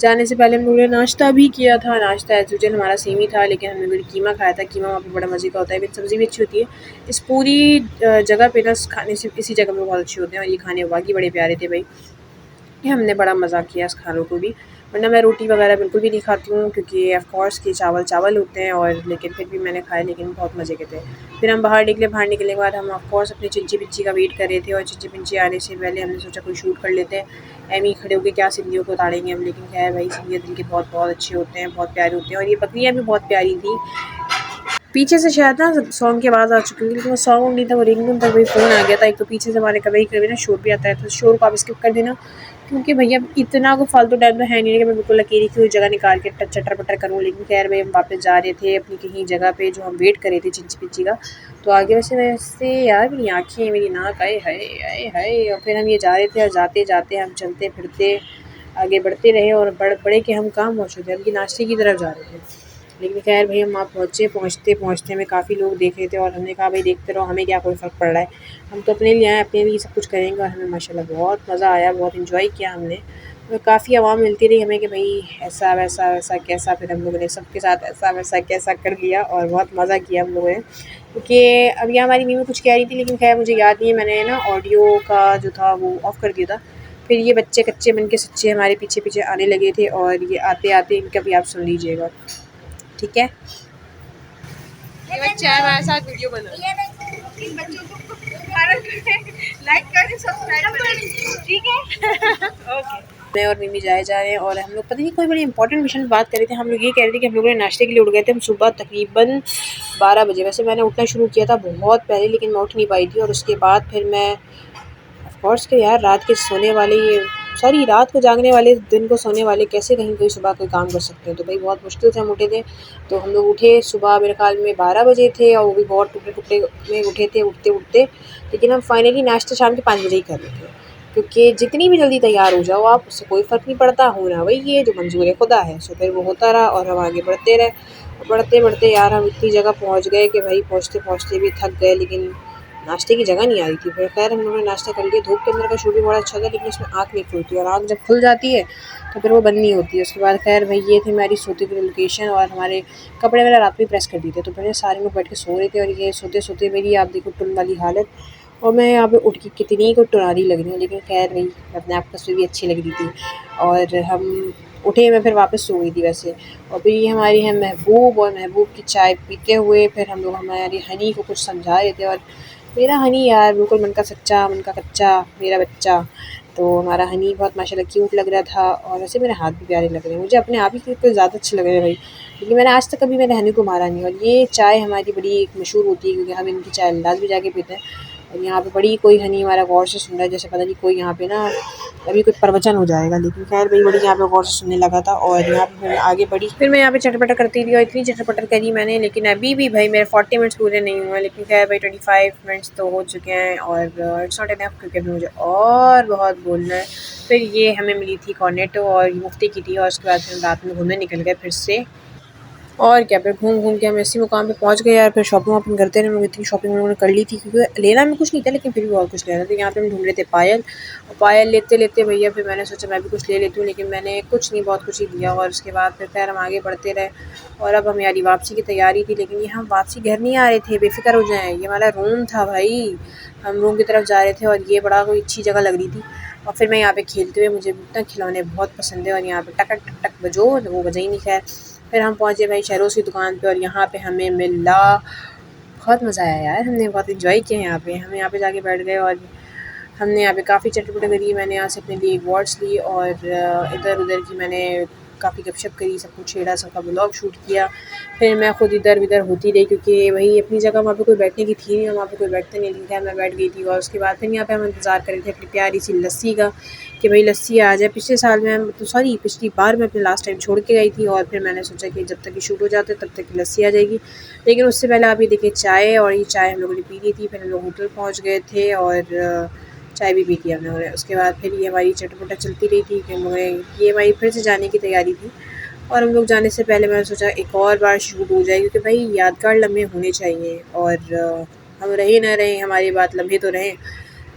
जाने से पहले हम लोगों ने नाश्ता भी किया था। नाश्ता एज़ यूजुअल हमारा सेम ही था, लेकिन हमने फिर कीमा खाया था। कीमा वहाँ पे बड़ा मज़े का होता है, विद सब्ज़ी भी अच्छी होती है। इस पूरी जगह पे ना खाने सिर्फ़ इसी जगह पे बहुत अच्छे होते हैं, और ये खाने वाक़ई बड़े प्यारे थे भई। ये हमने बड़ा मज़ा किया इस खानों को भी, वरना मैं रोटी वगैरह बिल्कुल भी नहीं खाती हूँ, क्योंकि ऑफ़ कोर्स कि चावल होते हैं। और लेकिन फिर भी मैंने खाए, लेकिन बहुत मज़े के थे। फिर हम बाहर निकले, बाहर निकलने के बाद हम ऑफ़ कोर्स अपनी चिंची-पिंची का वेट कर रहे थे, और चिंची-पिंची आने से पहले हमने सोचा कोई शूट कर लेते हैं। एवें ही खड़े होके क्या सिंधियों को ताड़ेंगे हम, लेकिन खैर भाई सिंधियत दिल के बहुत-बहुत अच्छे होते हैं, बहुत प्यारे होते हैं। और ये बकरियाँ भी बहुत प्यारी थी। पीछे से शायद ना सॉन्ग की आवाज़ आ चुकी थी, लेकिन वो सॉन्ग नहीं था, वो रिंगटोन था, वही फ़ोन आ गया था। एक तो पीछे से हमारे कभी-कभी ना शोर भी आता है, तो शोर को आप स्किप कर देना, क्योंकि भैया इतना कोई फालतू टाइम तो है नहीं कि मैं बिल्कुल अकेली कोई जगह निकाल के चटर-पटर करूँ। लेकिन खैर भई हम वापस जा रहे थे अपनी कहीं जगह पे, जो हम वेट कर रहे थे चिंची-पिंची का। तो आगे वैसे यार मेरी आँखें, मेरी नाक, आए हाय! आए हाय! और फिर हम ये जा रहे थे, और जाते-जाते हम चलते-फिरते आगे बढ़ते रहे, और बड़े के हम कहाँ पहुँचे थे, हम कि नाश्ते की तरफ जा रहे थे। लेकिन खैर भई हम वहाँ पहुँचे, पहुँचते-पहुँचते हमें काफ़ी लोग देख रहे थे, और हमने कहा भाई देखते रहो, हमें क्या कोई फ़र्क पड़ रहा है। हम तो अपने लिए आए हैं, अपने लिए सब कुछ करेंगे। और हमें माशाल्लाह बहुत मज़ा आया, बहुत एन्जॉय किया हमने। और काफ़ी आवाम मिलती रही हमें कि भई ऐसा वैसा वैसा कैसा, फिर हम लोगों ने सबके साथ ऐसा वैसा कैसा कर लिया, और बहुत मज़ा किया हम लोगों ने। क्योंकि अब यहाँ हमारी मीमी कुछ कह रही थी, लेकिन खैर मुझे याद नहीं है, मैंने ना ऑडियो का जो था वो ऑफ़ कर दिया था। फिर ये बच्चे कच्चे मन के सच्चे हमारे पीछे-पीछे आने लगे थे, और ये आते-आते इनका भी आप सुन लीजिएगा, ठीक है? ये बच्चा है हमारे साथ वीडियो बना रहा है। इन बच्चों को लाइक करें, सब्सक्राइब करें, ठीक है? ओके। मैं और मिमी जा रहे हैं, और हम लोग पता नहीं कोई बड़ी इंपॉर्टेंट मिशन की बात कर रहे थे। हम लोग ये कह रहे थे कि हम लोगों ने नाश्ते के लिए उठ गए थे। हम सुबह तकरीबन 12 बजे, वैसे मैंने उठना शुरू किया था बहुत पहले, लेकिन मैं उठ नहीं पाई थी। और उसके बाद फिर मैं ऑफ़ कोर्स कि यार रात के सोने वाले, ये सॉरी रात को जागने वाले, दिन को सोने वाले कैसे कहीं कोई सुबह कोई काम कर सकते हैं। तो भाई बहुत मुश्किल से हम उठे थे। तो हम लोग उठे सुबह मेरे ख़्याल में 12 बजे थे, और वो भी बहुत टुकड़े-टुकड़े में उठे थे उठते-उठते। लेकिन हम फाइनली नाश्ता शाम के 5 बजे ही कर रहे थे, क्योंकि जितनी भी जल्दी तैयार हो जाओ आप, उससे कोई फ़र्क नहीं पड़ता, होना वही है जो मंज़ूर खुदा है। सो फिर वो होता रहा, और हम आगे बढ़ते रहे। बढ़ते-बढ़ते यार हम इतनी जगह पहुँच गए कि भाई पहुँचते-पहुँचते भी थक गए। लेकिन नाश्ते की जगह नहीं आ रही थी। फिर खैर हम लोगों ने नाश्ता कर लिया। धूप के अंदर का शूट भी बड़ा अच्छा था, लेकिन इसमें आँख नहीं खुलती और आँख जब खुल जाती है तो फिर वो बंद नहीं होती है। उसके बाद खैर भाई ये थी हमारी सोते की लोकेशन, और हमारे कपड़े मैंने रात में प्रेस कर दिए थे, तो फिर सारे लोग बैठ के सो रहे थे और ये सोते-सोते मेरी आप देखो टुन वाली हालत, और मैं यहाँ पे उठ के कितनी को टुनारी लग रही हूँ, लेकिन खैर नहीं, अपने आप को भी अच्छी लग रही थी। और हम उठे, मैं फिर वापस सो गई थी वैसे। और फिर ये हमारी है महबूब, और महबूब की चाय पीते हुए फिर हम लोग हमारी हनी को कुछ समझा रहे थे। और मेरा हनी यार बिल्कुल मन का सच्चा, मन का कच्चा मेरा बच्चा। तो हमारा हनी बहुत माशाल्लाह क्यूट लग रहा था, और वैसे मेरे हाथ भी प्यारे लग रहे हैं। मुझे अपने आप ही कुछ ज़्यादा अच्छे लग रहे हैं भाई, लेकिन मैंने आज तक कभी मेरे हनी को मारा नहीं। और ये चाय हमारी बड़ी मशहूर होती है, क्योंकि हम इनकी चाय अंदाज़ भी जाके पीते हैं। और यहाँ पे बड़ी कोई हनी हमारा गौर से सुन रहा है, जैसे पता नहीं कोई यहाँ पे ना अभी कुछ प्रवचन हो जाएगा। लेकिन खैर भाई बड़ी यहाँ पे गौर से सुनने लगा था, और यहाँ पे फिर आगे बढ़ी। फिर मैं यहाँ पे चटर-पटर करती रही, और इतनी चटर-पटर करी मैंने, लेकिन अभी भी भाई मेरे 40 मिनट्स पूरे नहीं हुए। लेकिन खैर भाई 25 मिनट्स तो हो चुके हैं, और इट्स नॉट इनफ, क्योंकि अभी मुझे और बहुत बोलना है। फिर ये हमें मिली थी कॉर्नेटो, और मुफ्ती की थी, और उसके बाद फिर हम रात में घूमने निकल गए फिर से। और क्या, फिर घूम-घूम के हम इसी मुकाम पे पहुँच गए यार। फिर शॉपिंग-वॉपिंग करते रहे, हम लोग इतनी शॉपिंग हम लोगों ने कर ली थी, क्योंकि लेना में कुछ नहीं था, लेकिन फिर भी बहुत कुछ लेना था। यहाँ पे हम ढूँढ रहे थे पायल, और पायल लेते-लेते भैया फिर मैंने सोचा मैं भी कुछ ले लेती हूँ, लेकिन मैंने कुछ नहीं, बहुत कुछ ही लिया। और उसके बाद फिर खैर हम आगे बढ़ते रहे, और अब हमारी वापसी की तैयारी थी। लेकिन ये हम वापसी घर नहीं आ रहे थे, बेफ़िक्र हो जाएँ, ये हमारा रूम था भाई। हम रूम की तरफ जा रहे थे, और ये बड़ा कोई अच्छी जगह लग रही थी। और फिर मैं यहाँ पे खेलते हुए, मुझे इतना खिलौने बहुत पसंद है, और यहाँ पे टक टक टक बजो, तो वो बजा ही नहीं खैर। फिर हम पहुँचे भाई शहरोज़ की दुकान पे, और यहाँ पे हमें मिला, बहुत मज़ा आया यार, हमने बहुत एंजॉय किया यहाँ पे। हम यहाँ पे जाके बैठ गए, और हमने यहाँ पे काफ़ी चटर-पटर करी। मैंने यहाँ से अपने लिए अवार्ड्स ली, और इधर-उधर की मैंने काफ़ी गपशप करी, सबको छेड़ा, सबका व्लॉग शूट किया। फिर मैं खुद इधर-विधर होती रही, क्योंकि वही अपनी जगह वहाँ पे कोई बैठने की थी नहीं, और वहाँ पे कोई बैठता नहीं, लेकिन खैर मैं बैठ गई थी। और उसके बाद फिर यहाँ पे हम इंतज़ार कर रहे थे अपनी प्यारी सी लस्सी का, कि भाई लस्सी आ जाए। पिछले साल मैं तो सॉरी पिछली बार मैं अपने लास्ट टाइम छोड़ के गई थी, और फिर मैंने सोचा कि जब तक ये शूट हो जाता है तब तक की लस्सी आ जाएगी। लेकिन उससे पहले आप ये देखिए चाय, और ये चाय हम लोगों ने पी ली थी। फिर हम लोग होटल पहुँच गए थे, और चाय भी पी थी हम लोगों ने। उसके बाद फिर ये हमारी चटर-पटर चलती रही थी, कि हम लोगों ने ये हमारी फिर से जाने की तैयारी थी। और हम लोग जाने से पहले मैंने सोचा एक और बार शूट हो जाए, क्योंकि भाई यादगार लम्हे होने चाहिए, और हम रहे ना रहें, हमारी बात लम्हे तो रहें।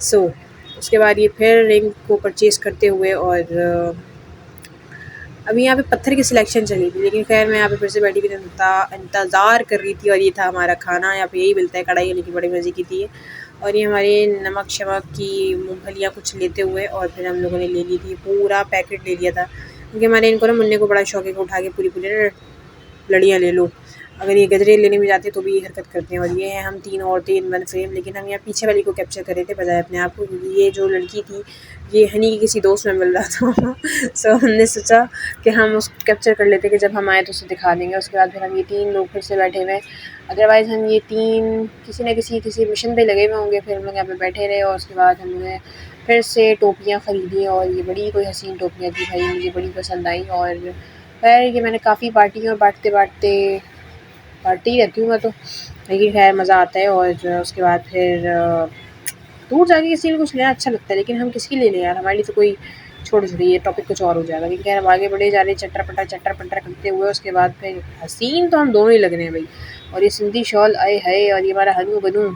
सो उसके बाद ये फिर रिंग को परचेज़ करते हुए, और अभी यहाँ पे पत्थर की सिलेक्शन चली थी, लेकिन खैर मैं यहाँ पे फिर से बैठी हुई इंतज़ार कर रही थी। और ये था हमारा खाना, यहाँ पे यही मिलता है कढ़ाई, लेकिन बड़ी मज़े की थी। और ये हमारे नमक-शमक की मूँगफलियाँ कुछ लेते हुए, और फिर हम लोगों ने ले ली थी, पूरा पैकेट ले लिया था, क्योंकि हमारे इनको ना मुन्ने को बड़ा शौक है कि उठा के पूरी-पूरी ना लड़ियाँ ले लो। अगर ये गजरे लेने भी जाते तो भी ये हरकत करते हैं। और ये हैं हम 3 औरतें इन वन फ्रेम, लेकिन हम यहाँ पीछे वाली को कैप्चर कर रहे थे बजाय अपने आप को, क्योंकि ये जो लड़की थी ये हनी की किसी दोस्त में मिल रहा था। सो हमने सोचा कि हम उसको कैप्चर कर लेते, कि जब हम आए तो उसे दिखा देंगे। उसके बाद फिर हम ये 3 लोग फिर से बैठे हुए हैं, अदरवाइज़ हम ये 3 किसी न किसी मिशन पे लगे हुए होंगे। फिर हम लोग यहाँ पे बैठे रहे, और उसके बाद हमने फिर से टोपियाँ ख़रीदी, और ये बड़ी कोई हसीन टोपियाँ थी भाई, मुझे बड़ी पसंद आई। और खैर ये मैंने काफ़ी बाँटी, और बाँटते-बाँटते बाँटती ही रहती हूँ मैं तो, लेकिन खैर मज़ा आता है। और उसके बाद फिर दूर जाके किसी को कुछ लेना अच्छा लगता है, लेकिन हम किसके लिए लें यार, हमारे लिए तो कोई छोड़ो ये टॉपिक कुछ और हो जाएगा। लेकिन खैर हम आगे बढ़े जा रहे हैं चटर-पटर करते हुए। उसके बाद फिर हसीन तो हम दोनों ही लग रहे हैं भाई, और ये सिंधी शॉल आए हाय, और ये हमारा हनू बनू।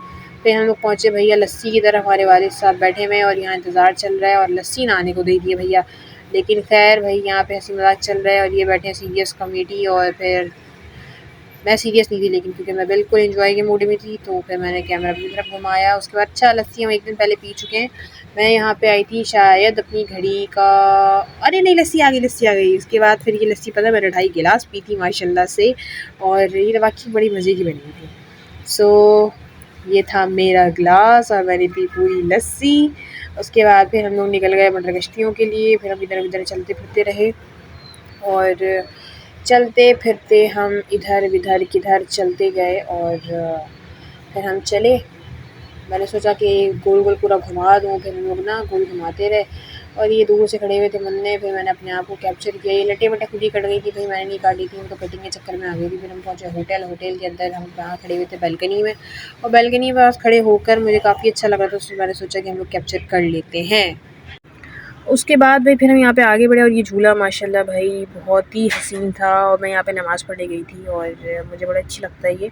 फिर हम लोग पहुँचे भैया लस्सी की तरफ, हमारे वालिद साहब बैठे हुए हैं, और यहाँ इंतज़ार चल रहा है, और लस्सी ना आने को दे दी है भैया। लेकिन खैर भाई यहाँ पे हँसी मज़ाक चल रहा है, और ये बैठे हैं सीरियस कॉमेडी। और फिर मैं सीरियस नहीं थी, लेकिन क्योंकि मैं बिल्कुल एंजॉय के मूड में थी, तो फिर मैंने कैमरा अपनी तरफ घुमाया। उसके बाद अच्छा लस्सी हम एक दिन पहले पी चुके हैं। मैं यहाँ पे आई थी शायद अपनी घड़ी का, अरे नहीं लस्सी आ गई। उसके बाद फिर ये लस्सी पता है मैंने 2.5 गिलास पी थी माशाल्लाह से, और ये वाक़ई बड़ी मज़े की बनी हुई थी। सो ये था मेरा गिलास, और मैंने पी पूरी लस्सी। उसके बाद फिर हम लोग निकल गए मटर कश्तियों के लिए। फिर हम इधर-उधर चलते-फिरते रहे, और चलते-फिरते हम इधर-विधर किधर चलते गए, और फिर हम चले। मैंने सोचा कि गोल-गोल पूरा घुमा दूँ, फिर हम लोग ना गोल घुमाते रहे, और ये दूर से खड़े हुए थे मुन्ने। फिर मैंने अपने आप को कैप्चर किया। ये लटे-वटे खुद ही कट गई थी भाई, मैंने नहीं काटी थी, उनको कटिंग के चक्कर में आ गई थी। फिर हम पहुँचे होटल के अंदर, हम वहाँ खड़े हुए थे बालकनी में, और बालकनी में पास खड़े होकर मुझे काफ़ी अच्छा लगा था, तो मैंने सोचा कि हम लोग कैप्चर कर लेते हैं। उसके बाद भाई फिर हम यहाँ पे आगे बढ़े और ये झूला माशाल्लाह भाई बहुत ही हसीन था और मैं यहाँ पे नमाज़ पढ़ने गई थी और मुझे बड़ा अच्छा लगता है ये।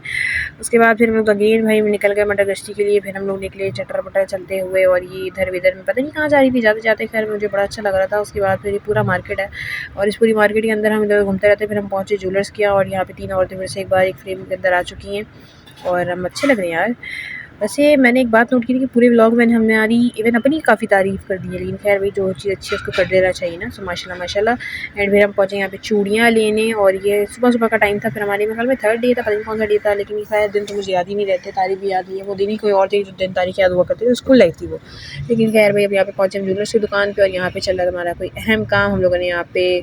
उसके बाद फिर हम लोग अगेन भाई निकल गए मटर गश्ती के लिए। फिर हम लोग निकले चटर-पटर चलते हुए और ये इधर-विधर में पता नहीं कहाँ जा रही थी, जाते-जाते खैर मुझे बड़ा अच्छा लग रहा था। उसके बाद फिर ये पूरा मार्केट है और इस पूरी मार्केट के अंदर हम इधर घूमते रहते हैं। फिर हम पहुँचे ज्वेलर्स के यहाँ और यहाँ पे 3 औरतें मेरे से एक बार एक फ्रेम के अंदर आ चुकी हैं और हम अच्छे लग रहे हैं यार। वैसे मैंने एक बात नोट की थी कि पूरे व्लॉग में हमारी इवन अपनी काफ़ी तारीफ़ कर दी है, लेकिन खैर भाई जो चीज़ अच्छी है उसको कर देना चाहिए ना। सो माशाल्लाह माशाल्लाह। एंड फिर हम पहुँचे यहाँ पे चूड़ियाँ लेने और ये सुबह-सुबह का टाइम था। फिर हमारे मेरे ख्याल में 3rd डे था, पता नहीं कौन सा डे था, लेकिन खैर दिन तो मुझे याद ही नहीं रहते, तारीफ़ भी याद नहीं है। वो दिन ही कोई और थी जो दिन तारीख़ याद हुआ करती थी, स्कूल लाइफ़ थी वो। लेकिन खैर भाई अब यहाँ पे पहुँचे हम ज्वेलर्स की दुकान पे और यहाँ पे चल रहा था हमारा कोई अहम काम। हम लोगों ने यहाँ पे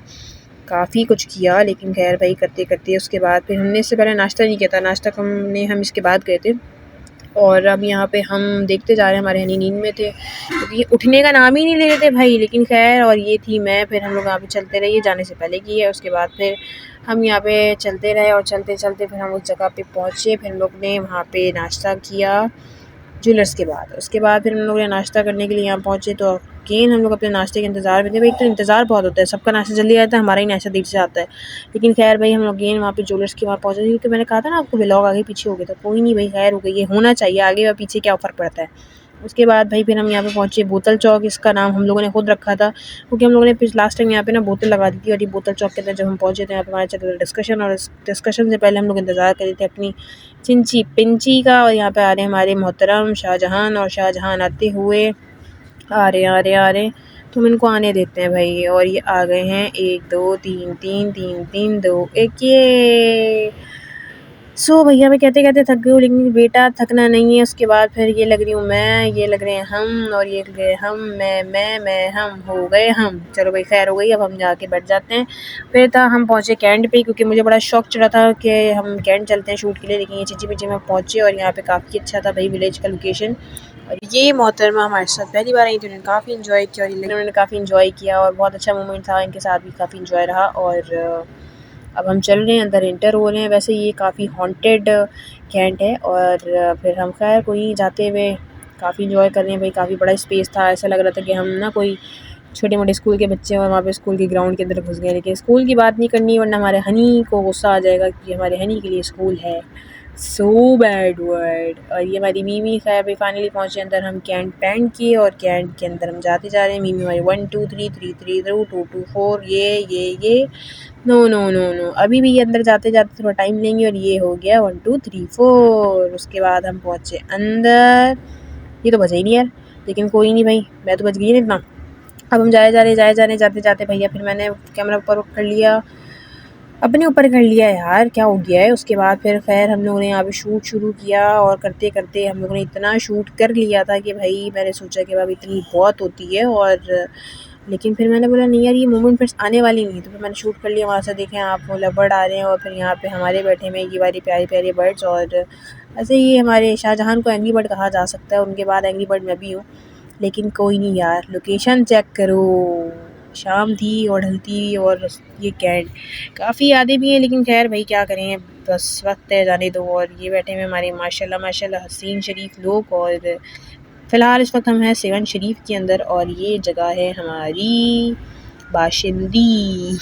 काफ़ी कुछ किया, लेकिन खैर भाई करते-करते उसके बाद फिर हमने इससे पहले नाश्ता नहीं किया था। नाश्ता हम इसके बाद गए थे और अब यहाँ पे हम देखते जा रहे हैं, हमारे हनी नींद में थे क्योंकि ये उठने का नाम ही नहीं ले रहे थे भाई। लेकिन खैर और ये थी मैं, फिर हम लोग यहाँ पे चलते रहे, ये जाने से पहले की है। उसके बाद फिर हम यहाँ पे चलते रहे और चलते-चलते फिर हम उस जगह पे पहुँचे। फिर हम लोग ने वहाँ पे नाश्ता किया ज्वेलर्स के बाद। उसके बाद फिर हम लोग ने नाश्ता करने के लिए यहाँ पहुँचे तो अगेन हम लोग अपने नाश्ते के इंतज़ार में थे। भाई एक तो इंतज़ार बहुत होता है, सबका नाश्ता जल्दी आता है, हमारा ही नाश्ता देर से आता है। लेकिन खैर भाई हम लोग अगेन वहाँ पे ज्वेलर्स के वहाँ पहुँचे क्योंकि मैंने कहा था ना आपको व्लॉग आगे पीछे हो गया था। कोई नहीं भाई खैर हो गई, ये होना चाहिए, आगे और पीछे क्या फ़र्क पड़ता है। उसके बाद भाई फिर हम यहाँ पे पहुँचे बोतल चौक, इसका नाम हम लोगों ने खुद रखा था क्योंकि हम लोगों ने लास्ट टाइम यहाँ पे ना बोतल लगा दी थी। और ये बोतल चौक के अंदर जब हम पहुँचे तो यहाँ पे हमारा चल रहा था डिस्कशन और इस डिस्कशन से पहले हम लोग इंतज़ार कर रहे थे अपनी चिंची पिंची का। और यहाँ पे आ रहे हैं हमारे मोहतरम शाहजहान और शाहजहान आते हुए आ रहे तो हम इनको आने देते हैं भाई। और ये आ गए हैं 1 2 3 3 3 3 2 1 ये। सो भैया मैं कहते-कहते थक गई हूँ, लेकिन बेटा थकना नहीं है। उसके बाद फिर ये लग रही हूँ मैं, ये लग रहे हैं हम और ये लग रहे हैं हम, मैं, हम, हो गए हम। चलो भाई खैर हो गई, अब हम जाके बैठ जाते हैं। फिर था हम पहुँचे कैंट पे क्योंकि मुझे बड़ा शौक चढ़ा था कि हम कैंट चलते हैं शूट के लिए। लेकिन ये चिंची-पिंची में पहुँचे और यहाँ पे काफ़ी अच्छा था भाई विलेज का लोकेशन। और ये मोहतरमा हमारे साथ पहली बार आई थी, उन्होंने काफ़ी एंजॉय किया और उन्होंने काफ़ी एंजॉय किया और बहुत अच्छा मोमेंट था, इनके साथ भी काफ़ी एंजॉय रहा। और अब हम चल रहे हैं, अंदर एंटर हो रहे हैं। वैसे ये काफ़ी हॉन्टेड कैंट है और फिर हम खैर कोई जाते हुए काफ़ी एंजॉय कर रहे हैं भाई। काफ़ी बड़ा स्पेस था, ऐसा लग रहा था कि हम ना कोई छोटे-मोटे स्कूल के बच्चे हैं और वहाँ पे स्कूल के ग्राउंड के अंदर घुस गए। लेकिन स्कूल की बात नहीं करनी वरना हमारे हनी को गुस्सा आ जाएगा क्योंकि हमारे हनी के लिए स्कूल है। So bad word. और ये हमारी मीमी खैर भाई फाइनली पहुँचे अंदर। हम कैंट पैंट किए और कैंट के अंदर हम जाते जा रहे हैं। मीमी हमारी 1 2 3 3 3 2 2 2 4 ये नो नो नो नो अभी भी ये अंदर जाते-जाते थोड़ा टाइम लेंगे। और ये हो गया 1 2 3 4। उसके बाद हम पहुँचे अंदर। ये तो बचा ही नहीं यार, लेकिन कोई नहीं भाई, मैं तो बच गई ना इतना। अब हम जाए जा रहे जाते-जाते भैया फिर मैंने कैमरा ऊपर कर लिया, अपने ऊपर कर लिया यार, क्या हो गया है। उसके बाद फिर खैर हम लोगों ने यहाँ पे शूट शुरू किया और करते-करते हम लोगों ने इतना शूट कर लिया था कि भाई मैंने सोचा कि अब इतनी बहुत होती है। और लेकिन फिर मैंने बोला नहीं यार ये मोमेंट फिर आने वाली नहीं है, तो फिर मैंने शूट कर लिया। वहाँ से देखें आप वो लवबर्ड आ रहे हैं और फिर यहाँ पे हमारे बैठे हुए ये वाले प्यारे-प्यारे बर्ड्स। और ऐसे ही हमारे शाहजहान को एंग्री बर्ड कहा जा सकता है, उनके बाद एंग्री बर्ड मैं भी हूँ। लेकिन कोई नहीं यार, लोकेशन चेक करो, शाम थी और ढलती और ये कैंट काफ़ी यादें भी हैं। लेकिन खैर भाई क्या करें, बस वक्त है जाने दो। और ये बैठे हुए हमारे माशाल्लाह माशाल्लाह हसीन शरीफ लोग। और फ़िलहाल इस वक्त हम हैं 7 शरीफ के अंदर और ये जगह है हमारी बाशिंदी।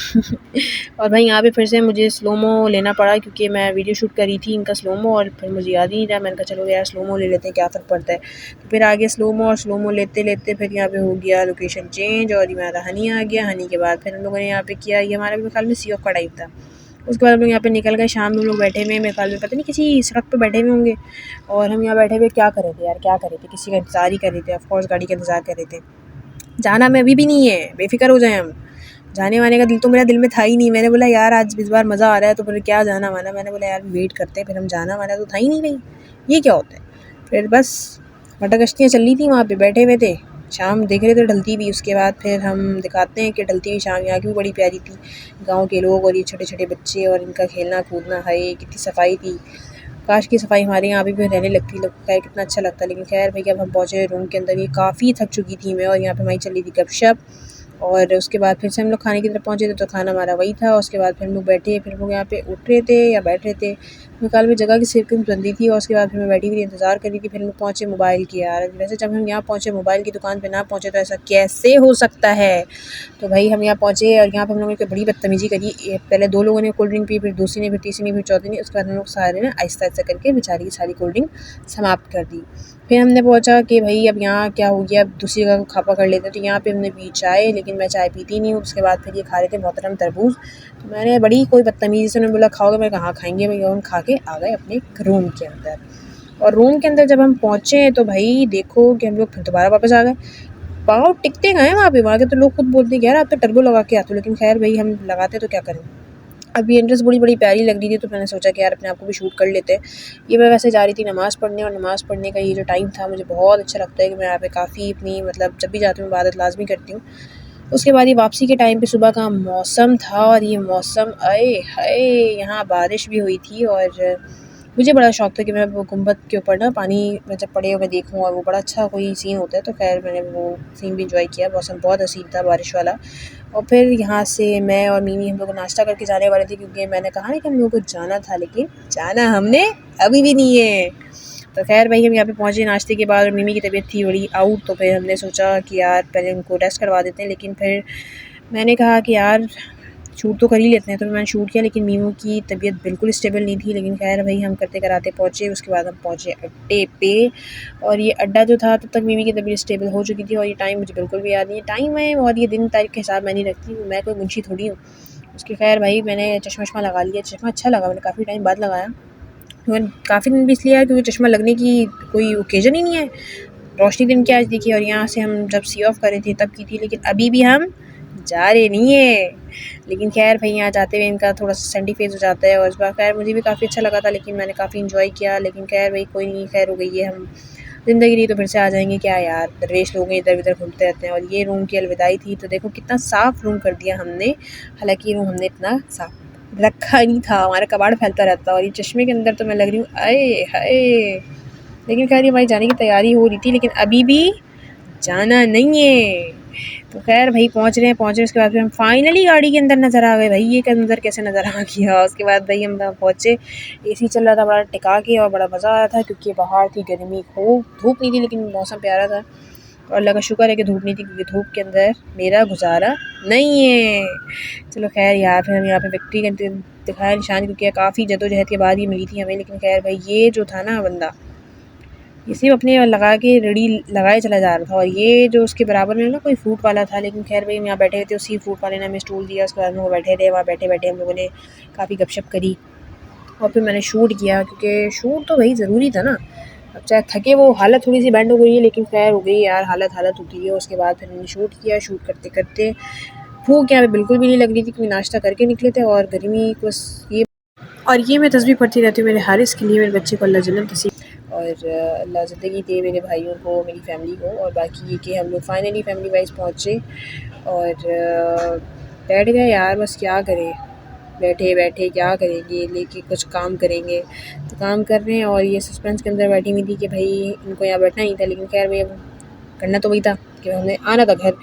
और भाई यहाँ पे फिर से मुझे स्लोमो लेना पड़ा क्योंकि मैं वीडियो शूट करी थी इनका स्लोमो और फिर मुझे याद ही नहीं रहा। मैंने कहा चलो यार स्लोमो ले लेते हैं, क्या फ़र्क पड़ता है। तो फिर आगे स्लोमो लेते फिर यहाँ पे हो गया लोकेशन चेंज और हमारा हनी आ गया। हनी के बाद फिर हम लोगों ने यहाँ पे किया, ये हमारा मेरे ख्याल में सी ऑफ का टाइप था। उसके बाद हम लोग यहाँ पे निकल गए। शाम में हम लोग बैठे हुए, मेरे ख्याल में पता नहीं किसी सड़क पे बैठे हुए होंगे। और हम यहाँ बैठे हुए क्या कर रहे थे यार, क्या कर रहे थे, किसी का इंतज़ार ही कर रहे थे। ऑफ कोर्स गाड़ी का इंतज़ार कर रहे थे। जाना में अभी भी नहीं है, बेफ़िक्र हो जाएँ हम। जाने वाने का दिल तो मेरा दिल में था ही नहीं। मैंने बोला यार आज इस बार मज़ा आ रहा है तो फिर क्या जाना वाना। मैंने बोला यार वेट करते हैं, फिर हम जाना वाना तो था ही नहीं भाई, ये क्या होता है। फिर बस मटर कश्तियाँ चल रही थी, वहाँ पे बैठे हुए थे, शाम देख रहे थे ढलती हुई। उसके बाद फिर हम दिखाते हैं कि ढलती हुई शाम यहाँ की भी बड़ी प्यारी थी। गाँव के लोग और ये छोटे-छोटे बच्चे और इनका खेलना कूदना, हाय कितनी सफाई थी। काश की सफाई हमारे यहाँ भी रहने लगती, लगता है कितना अच्छा लगता। लेकिन खैर भैया अब हम पहुँचे रूम के अंदर, ये काफ़ी थक चुकी थी मैं। और यहाँ पे हमारी चल रही थी गपशप। और उसके बाद फिर से हम लोग खाने की तरफ पहुँचे थे तो खाना हमारा वही था। उसके बाद फिर हम लोग बैठे, फिर हम लोग यहाँ पे उठ रहे थे या बैठ रहे थे, निकाल में जगह की सिरकम बंदी थी और उसके बाद फिर मैं बैठी हुई इंतज़ार कर रही थी। फिर हम पहुँचे मोबाइल की यार। वैसे जब हम यहाँ पहुँचे मोबाइल की दुकान पे ना पहुँचे तो ऐसा कैसे हो सकता है? तो भाई हम यहाँ पहुँचे और यहाँ पे हम लोगों ने बड़ी बदतमीज़ी करी। पहले 2 लोगों ने कोल्ड ड्रिंक पी, फिर दूसरी ने, फिर तीसरी ने, फिर चौथी ने। उसके बाद हम लोग सारे ने आहिस्ता-आहिस्ता करके बेचारी की सारी कोल्ड ड्रिंक समाप्त कर दी। फिर हमने सोचा कि भाई अब यहाँ क्या हो गया, अब दूसरी जगह को खापा कर लेते हैं। तो यहाँ पे हमने पी चाय, लेकिन मैं चाय पीती नहीं हूँ। उसके बाद फिर ये खा रहे थे मोहतरम तरबूज। तो मैंने बड़ी कोई बदतमीज़ी से उन्होंने बोला खाओगे? मैं कहा खाएँगे भैया। हम खा के आ गए अपने रूम के अंदर। और रूम के अंदर जब हम पहुँचे तो भाई देखो कि हम लोग फिर दोबारा वापस आ गए। पाँव टिकते कहाँ हैं वहाँ पे? वहाँ के तो लोग खुद बोलते हैं कि यार आप तो टर्बो लगा के आते हो, लेकिन ख़ैर भाई हम लगाते तो क्या करें। अब ये एंट्रेंस बड़ी प्यारी लग रही थी तो मैंने सोचा कि यार अपने आप को भी शूट कर लेते हैं। ये मैं वैसे जा रही थी नमाज़ पढ़ने, और नमाज़ पढ़ने का ये जो टाइम था मुझे बहुत अच्छा लगता है कि मैं यहाँ पे काफ़ी अपनी मतलब जब भी जाती हूँ इबादत लाज़मी करती हूँ। उसके बाद ये वापसी के टाइम पे सुबह का मौसम था और ये मौसम आए हाय! यहाँ बारिश भी हुई थी और मुझे बड़ा शौक था कि मैं वो गुंबद के ऊपर ना पानी में जब पड़े हुए देखूँ और वो बड़ा अच्छा कोई सीन होता है। तो ख़ैर मैंने वो सीन भी एन्जॉय किया। मौसम बहुत हसीन था बारिश वाला। और फिर यहाँ से मैं और मिमी हम लोग नाश्ता करके जाने वाले थे, क्योंकि मैंने कहा ना कि हम लोगों को जाना था, लेकिन जाना हमने अभी भी नहीं है। तो ख़ैर भाई हम यहाँ पे पहुँचे नाश्ते के बाद और मिमी की तबीयत थी बड़ी आउट, तो फिर हमने सोचा कि यार पहले उनको रेस्ट करवा देते हैं। लेकिन फिर मैंने कहा कि यार शूट तो कर ही लेते हैं, तो मैंने शूट किया। लेकिन मीमू की तबीयत बिल्कुल स्टेबल नहीं थी। लेकिन ख़ैर भाई हम करते कराते पहुँचे। उसके बाद हम पहुँचे अड्डे पे, और ये अड्डा जो था तब तक मिमी की तबीयत स्टेबल हो चुकी थी। और ये टाइम मुझे बिल्कुल भी याद नहीं है टाइम है, और ये दिन तारीख के हिसाब मैं नहीं रखती हूँ, मैं कोई मुंशी थोड़ी हूँ। उसके खैर भाई मैंने चश्मा वश्मा लगा लिया। चश्मा अच्छा लगा, मैंने काफ़ी टाइम बाद लगाया। मैंने काफ़ी दिन भी इसलिए आया क्योंकि चश्मा लगने की कोई ओकेज़न ही नहीं है। रोशनी दिन की आज देखी, और यहाँ से हम जब सी ऑफ कर रहे थे तब की थी, लेकिन अभी भी हम जा रहे नहीं है। लेकिन खैर भाई यहाँ जाते हुए इनका थोड़ा सा सैंडी फेस हो जाता है, और इस बार खैर मुझे भी काफ़ी अच्छा लगा था, लेकिन मैंने काफ़ी इन्जॉय किया। लेकिन खैर भाई कोई नहीं, खैर हो गई है, हम ज़िंदगी रही तो फिर से आ जाएंगे। क्या यार दरवेश लोग हैं, इधर उधर घूमते रहते हैं। और ये रूम की अलविदाई थी, तो देखो कितना साफ़ रूम कर दिया हमने। हालांकि रूम हमने इतना साफ़ रखा नहीं था, हमारा कबाड़ फैलता रहता। और ये चश्मे के अंदर तो मैं लग रही हूँ आए हाय। लेकिन खैर ये हमारी जाने की तैयारी हो रही थी, लेकिन अभी भी जाना नहीं है। तो खैर भाई पहुँच रहे हैं। उसके बाद फिर हम फाइनली गाड़ी के अंदर नज़र आ गए। भाई ये के अंदर कैसे नज़र आ गया। उसके बाद भाई हम पहुँचे, एसी चल रहा था बड़ा टिका के, और बड़ा मज़ा आ रहा था क्योंकि बाहर थी गर्मी, खूब धूप नहीं थी, लेकिन मौसम प्यारा था। और अल्लाह का शुक्र है कि धूप नहीं थी, क्योंकि धूप के अंदर मेरा गुजारा नहीं है। चलो खैर यार फिर हम यहाँ पे विक्ट्री का दिखाया निशान, क्योंकि काफ़ी जद्दोजहद के बाद ये मिली थी हमें। लेकिन खैर भाई ये जो था ना बंदा, ये सिर्फ़ अपने लगा के रेडी लगाए चला जा रहा था, और ये जो उसके बराबर में ना कोई फ्रूट वाला था। लेकिन खैर भाई हम यहाँ बैठे हुए थे, उसी फ्रूट वाले ने हमें स्टूल दिया। उसके बाद हम लोग बैठे रहे। वहाँ बैठे-बैठे हम लोगों ने काफ़ी गपशप करी, और फिर मैंने शूट किया, क्योंकि शूट तो भाई ज़रूरी था ना। अब चाहे थके वो हालत थोड़ी-सी बैंड हो गई है, लेकिन खैर हो गई यार, हालत होती है। उसके बाद फिर मैंने शूट किया। शूट करते-करते भूख यहाँ पे बिल्कुल भी नहीं लग रही थी, क्योंकि नाश्ता करके निकले थे, और गर्मी बस ये। और ये मैं तस्बीह पढ़ती रहती हूँ मेरे हारिस के लिए, मेरे बच्चे को अल्लाह जन्नत नसीब, और अल्लाह ज़िंदगी दे मेरे भाइयों को, मेरी फ़ैमिली को। और बाकी ये कि हम लोग फाइनली फ़ैमिली वाइज़ पहुँचे, और बैठ गए यार। बस क्या करें, बैठे-बैठे क्या करेंगे, लेके कुछ काम करेंगे। तो काम कर रहे हैं, और ये सस्पेंस के अंदर बैठी हुई थी कि भाई इनको यहाँ बैठना नहीं था। लेकिन खैर भाई अब करना तो वही था कि हमें आना था घर,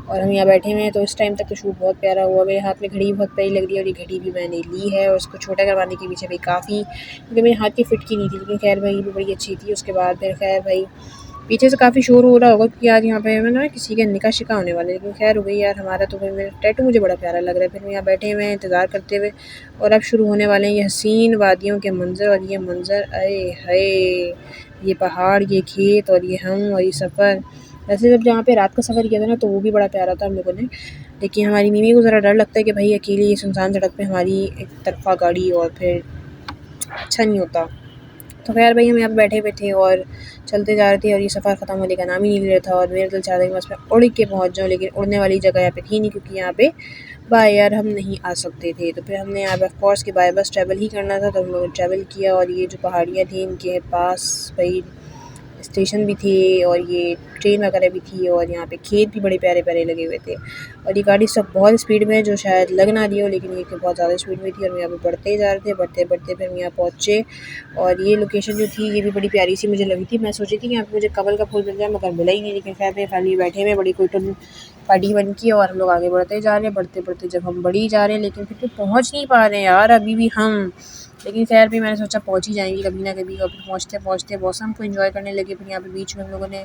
और हम यहाँ बैठे हुए हैं। तो इस टाइम तक तो शूट बहुत प्यारा हुआ। मेरे हाथ में घड़ी बहुत प्यारी लग रही है, और ये घड़ी भी मैंने ली है, और उसको छोटा करवाने के पीछे भी काफ़ी, क्योंकि मेरे हाथ की फिट की नहीं थी। लेकिन खैर भाई ये भी बड़ी अच्छी थी। उसके बाद फिर खैर भाई पीछे से काफ़ी शोर हो रहा होगा, क्योंकि आज यहाँ पे हमें ना किसी के निकाह शिका होने वाले। लेकिन खैर हो गई यार, हमारा तो भाई मेरा टैटू मुझे बड़ा प्यारा लग रहा है। फिर हम यहाँ बैठे हुए हैं इंतज़ार करते हुए, और अब शुरू होने वाले हैं ये हसीन वादियों के मंज़र। और ये मंज़र आए हाय, ये पहाड़, ये खेत, और ये हम, और ये सफ़र। वैसे जब जहाँ पे रात का सफ़र किया था ना, तो वो भी बड़ा प्यारा था हम लोगों ने। लेकिन हमारी मिमी को ज़रा डर लगता है कि भाई अकेली ये सुनसान सड़क पे हमारी एक तरफ़ा गाड़ी, और फिर अच्छा नहीं होता। तो खैर भाई हम यहाँ पे बैठे हुए थे और चलते जा रहे थे, और ये सफ़र ख़त्म होने का नाम ही नहीं ले रहा था। और मेरा दिल चाह रहा था कि बस मैं उड़ के पहुँच जाऊँ, लेकिन उड़ने वाली जगह यहाँ पे थी नहीं, क्योंकि यहाँ पे बाय एयर हम नहीं आ सकते थे। तो फिर हमने यहाँ पे ऑफ कोर्स कि बाय बस ट्रैवल ही करना था, तो हम लोगों ने ट्रैवल किया। और ये जो पहाड़ियाँ थी इनके पास भाई स्टेशन भी थे, और ये ट्रेन वगैरह भी थी, और यहाँ पे खेत भी बड़े प्यारे-प्यारे लगे हुए थे। और ये गाड़ी सब बहुत स्पीड में है, जो शायद लग ना रही हो, लेकिन ये बहुत ज़्यादा स्पीड में थी। और हम यहाँ पे बढ़ते जा रहे थे, बढ़ते-बढ़ते फिर हम यहाँ पहुँचे। और ये लोकेशन जो थी ये भी बड़ी प्यारी सी मुझे लगी थी। मैं सोची थी कि यहाँ पे मुझे कमल का फूल मिल जाए, मगर मिला ही नहीं। लेकिन खैर मेरी फैमिली बैठे हुए बड़ी कुटुंब पार्टी बन की, और हम लोग आगे बढ़ते जा रहे हैं। बढ़ते-बढ़ते जब हम बढ़ी जा रहे हैं, लेकिन फिर भी पहुँच नहीं पा रहे हैं यार अभी भी हम। लेकिन खैर भी मैंने सोचा पहुँच ही जाएंगी कभी ना कभी। और फिर पहुँचते पहुँचते मौसम को एंजॉय करने लगे। फिर यहाँ पे बीच में हम लोगों ने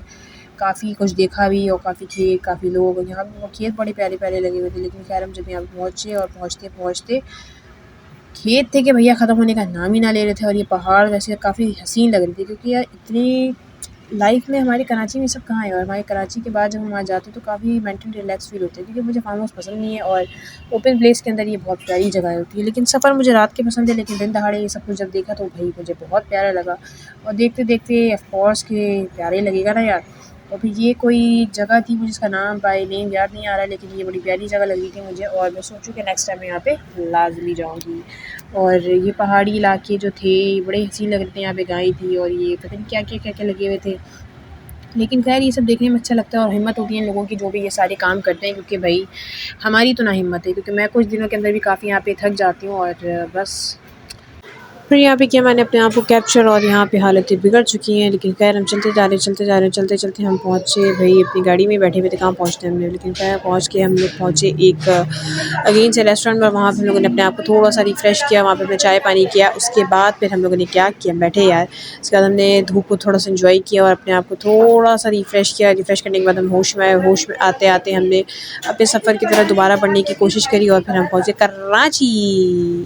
काफ़ी कुछ देखा भी और काफ़ी खेत, काफ़ी लोग। और यहाँ पे वो खेत बड़े प्यारे प्यारे लगे हुए थे। लेकिन खैर हम जब यहाँ पे पहुँचे और पहुँचते पहुँचते खेत थे कि भैया ख़त्म होने का नाम ही ना ले रहे थे। और ये पहाड़ वैसे काफ़ी हसीन लग रहे थे, क्योंकि यार इतनी लाइफ में हमारे कराची में सब कहाँ है। और हमारे कराची के बाद जब हम वहाँ जाते हैं तो काफ़ी मेंटल रिलैक्स फील होता है, क्योंकि मुझे फार्म हाउस पसंद नहीं है और ओपन प्लेस के अंदर ये बहुत प्यारी जगह होती है। लेकिन सफ़र मुझे रात के पसंद है, लेकिन दिन दहाड़े ये सब कुछ जब देखा तो भाई मुझे बहुत प्यारा लगा। और देखते देखते ऑफ कोर्स के प्यारे लगेगा ना यार। और फिर ये कोई जगह थी, मुझे इसका नाम बाय नेम याद नहीं आ रहा, लेकिन ये बड़ी प्यारी जगह लगी थी मुझे। और मैं सोचूँ कि नेक्स्ट टाइम मैं यहाँ पे लाज़मी जाऊँगी। और ये पहाड़ी इलाके जो थे ये बड़े हसीन लग रहे थे। यहाँ पे गाय थी और ये पता नहीं क्या-क्या लगे हुए थे। लेकिन खैर ये सब देखने में अच्छा लगता है और हिम्मत होती है इन लोगों की जो भी ये सारे काम करते हैं, क्योंकि भाई हमारी तो ना हिम्मत है, क्योंकि मैं कुछ दिनों के अंदर भी काफ़ी यहाँ पे थक जाती हूँ। और बस फिर यहाँ पे किया मैंने अपने आप को कैप्चर, और यहाँ पे हालतें बिगड़ चुकी हैं। लेकिन खैर हम चलते जा रहे हैं, चलते जा रहे हैं, चलते-चलते हम पहुँचे भाई अपनी गाड़ी में बैठे हुए थे, कहाँ पहुँचते हमने। लेकिन खैर पहुँच के हम लोग पहुँचे एक अगेन से रेस्टोरेंट में। वहाँ पे हम लोगों ने अपने आप को थोड़ा-सा रिफ्रेश किया, वहाँ पे हमने चाय-पानी किया। उसके बाद फिर हम लोगों ने क्या किया, बैठे यार। उसके बाद हमने धूप को थोड़ा-सा एन्जॉय किया और अपने आप को थोड़ा-सा रिफ्रेश किया। रिफ्रेश करने के बाद हम होश में आते-आते हमने अपने सफ़र की तरफ दोबारा बढ़ने की कोशिश करी और फिर हम पहुँचे कराची।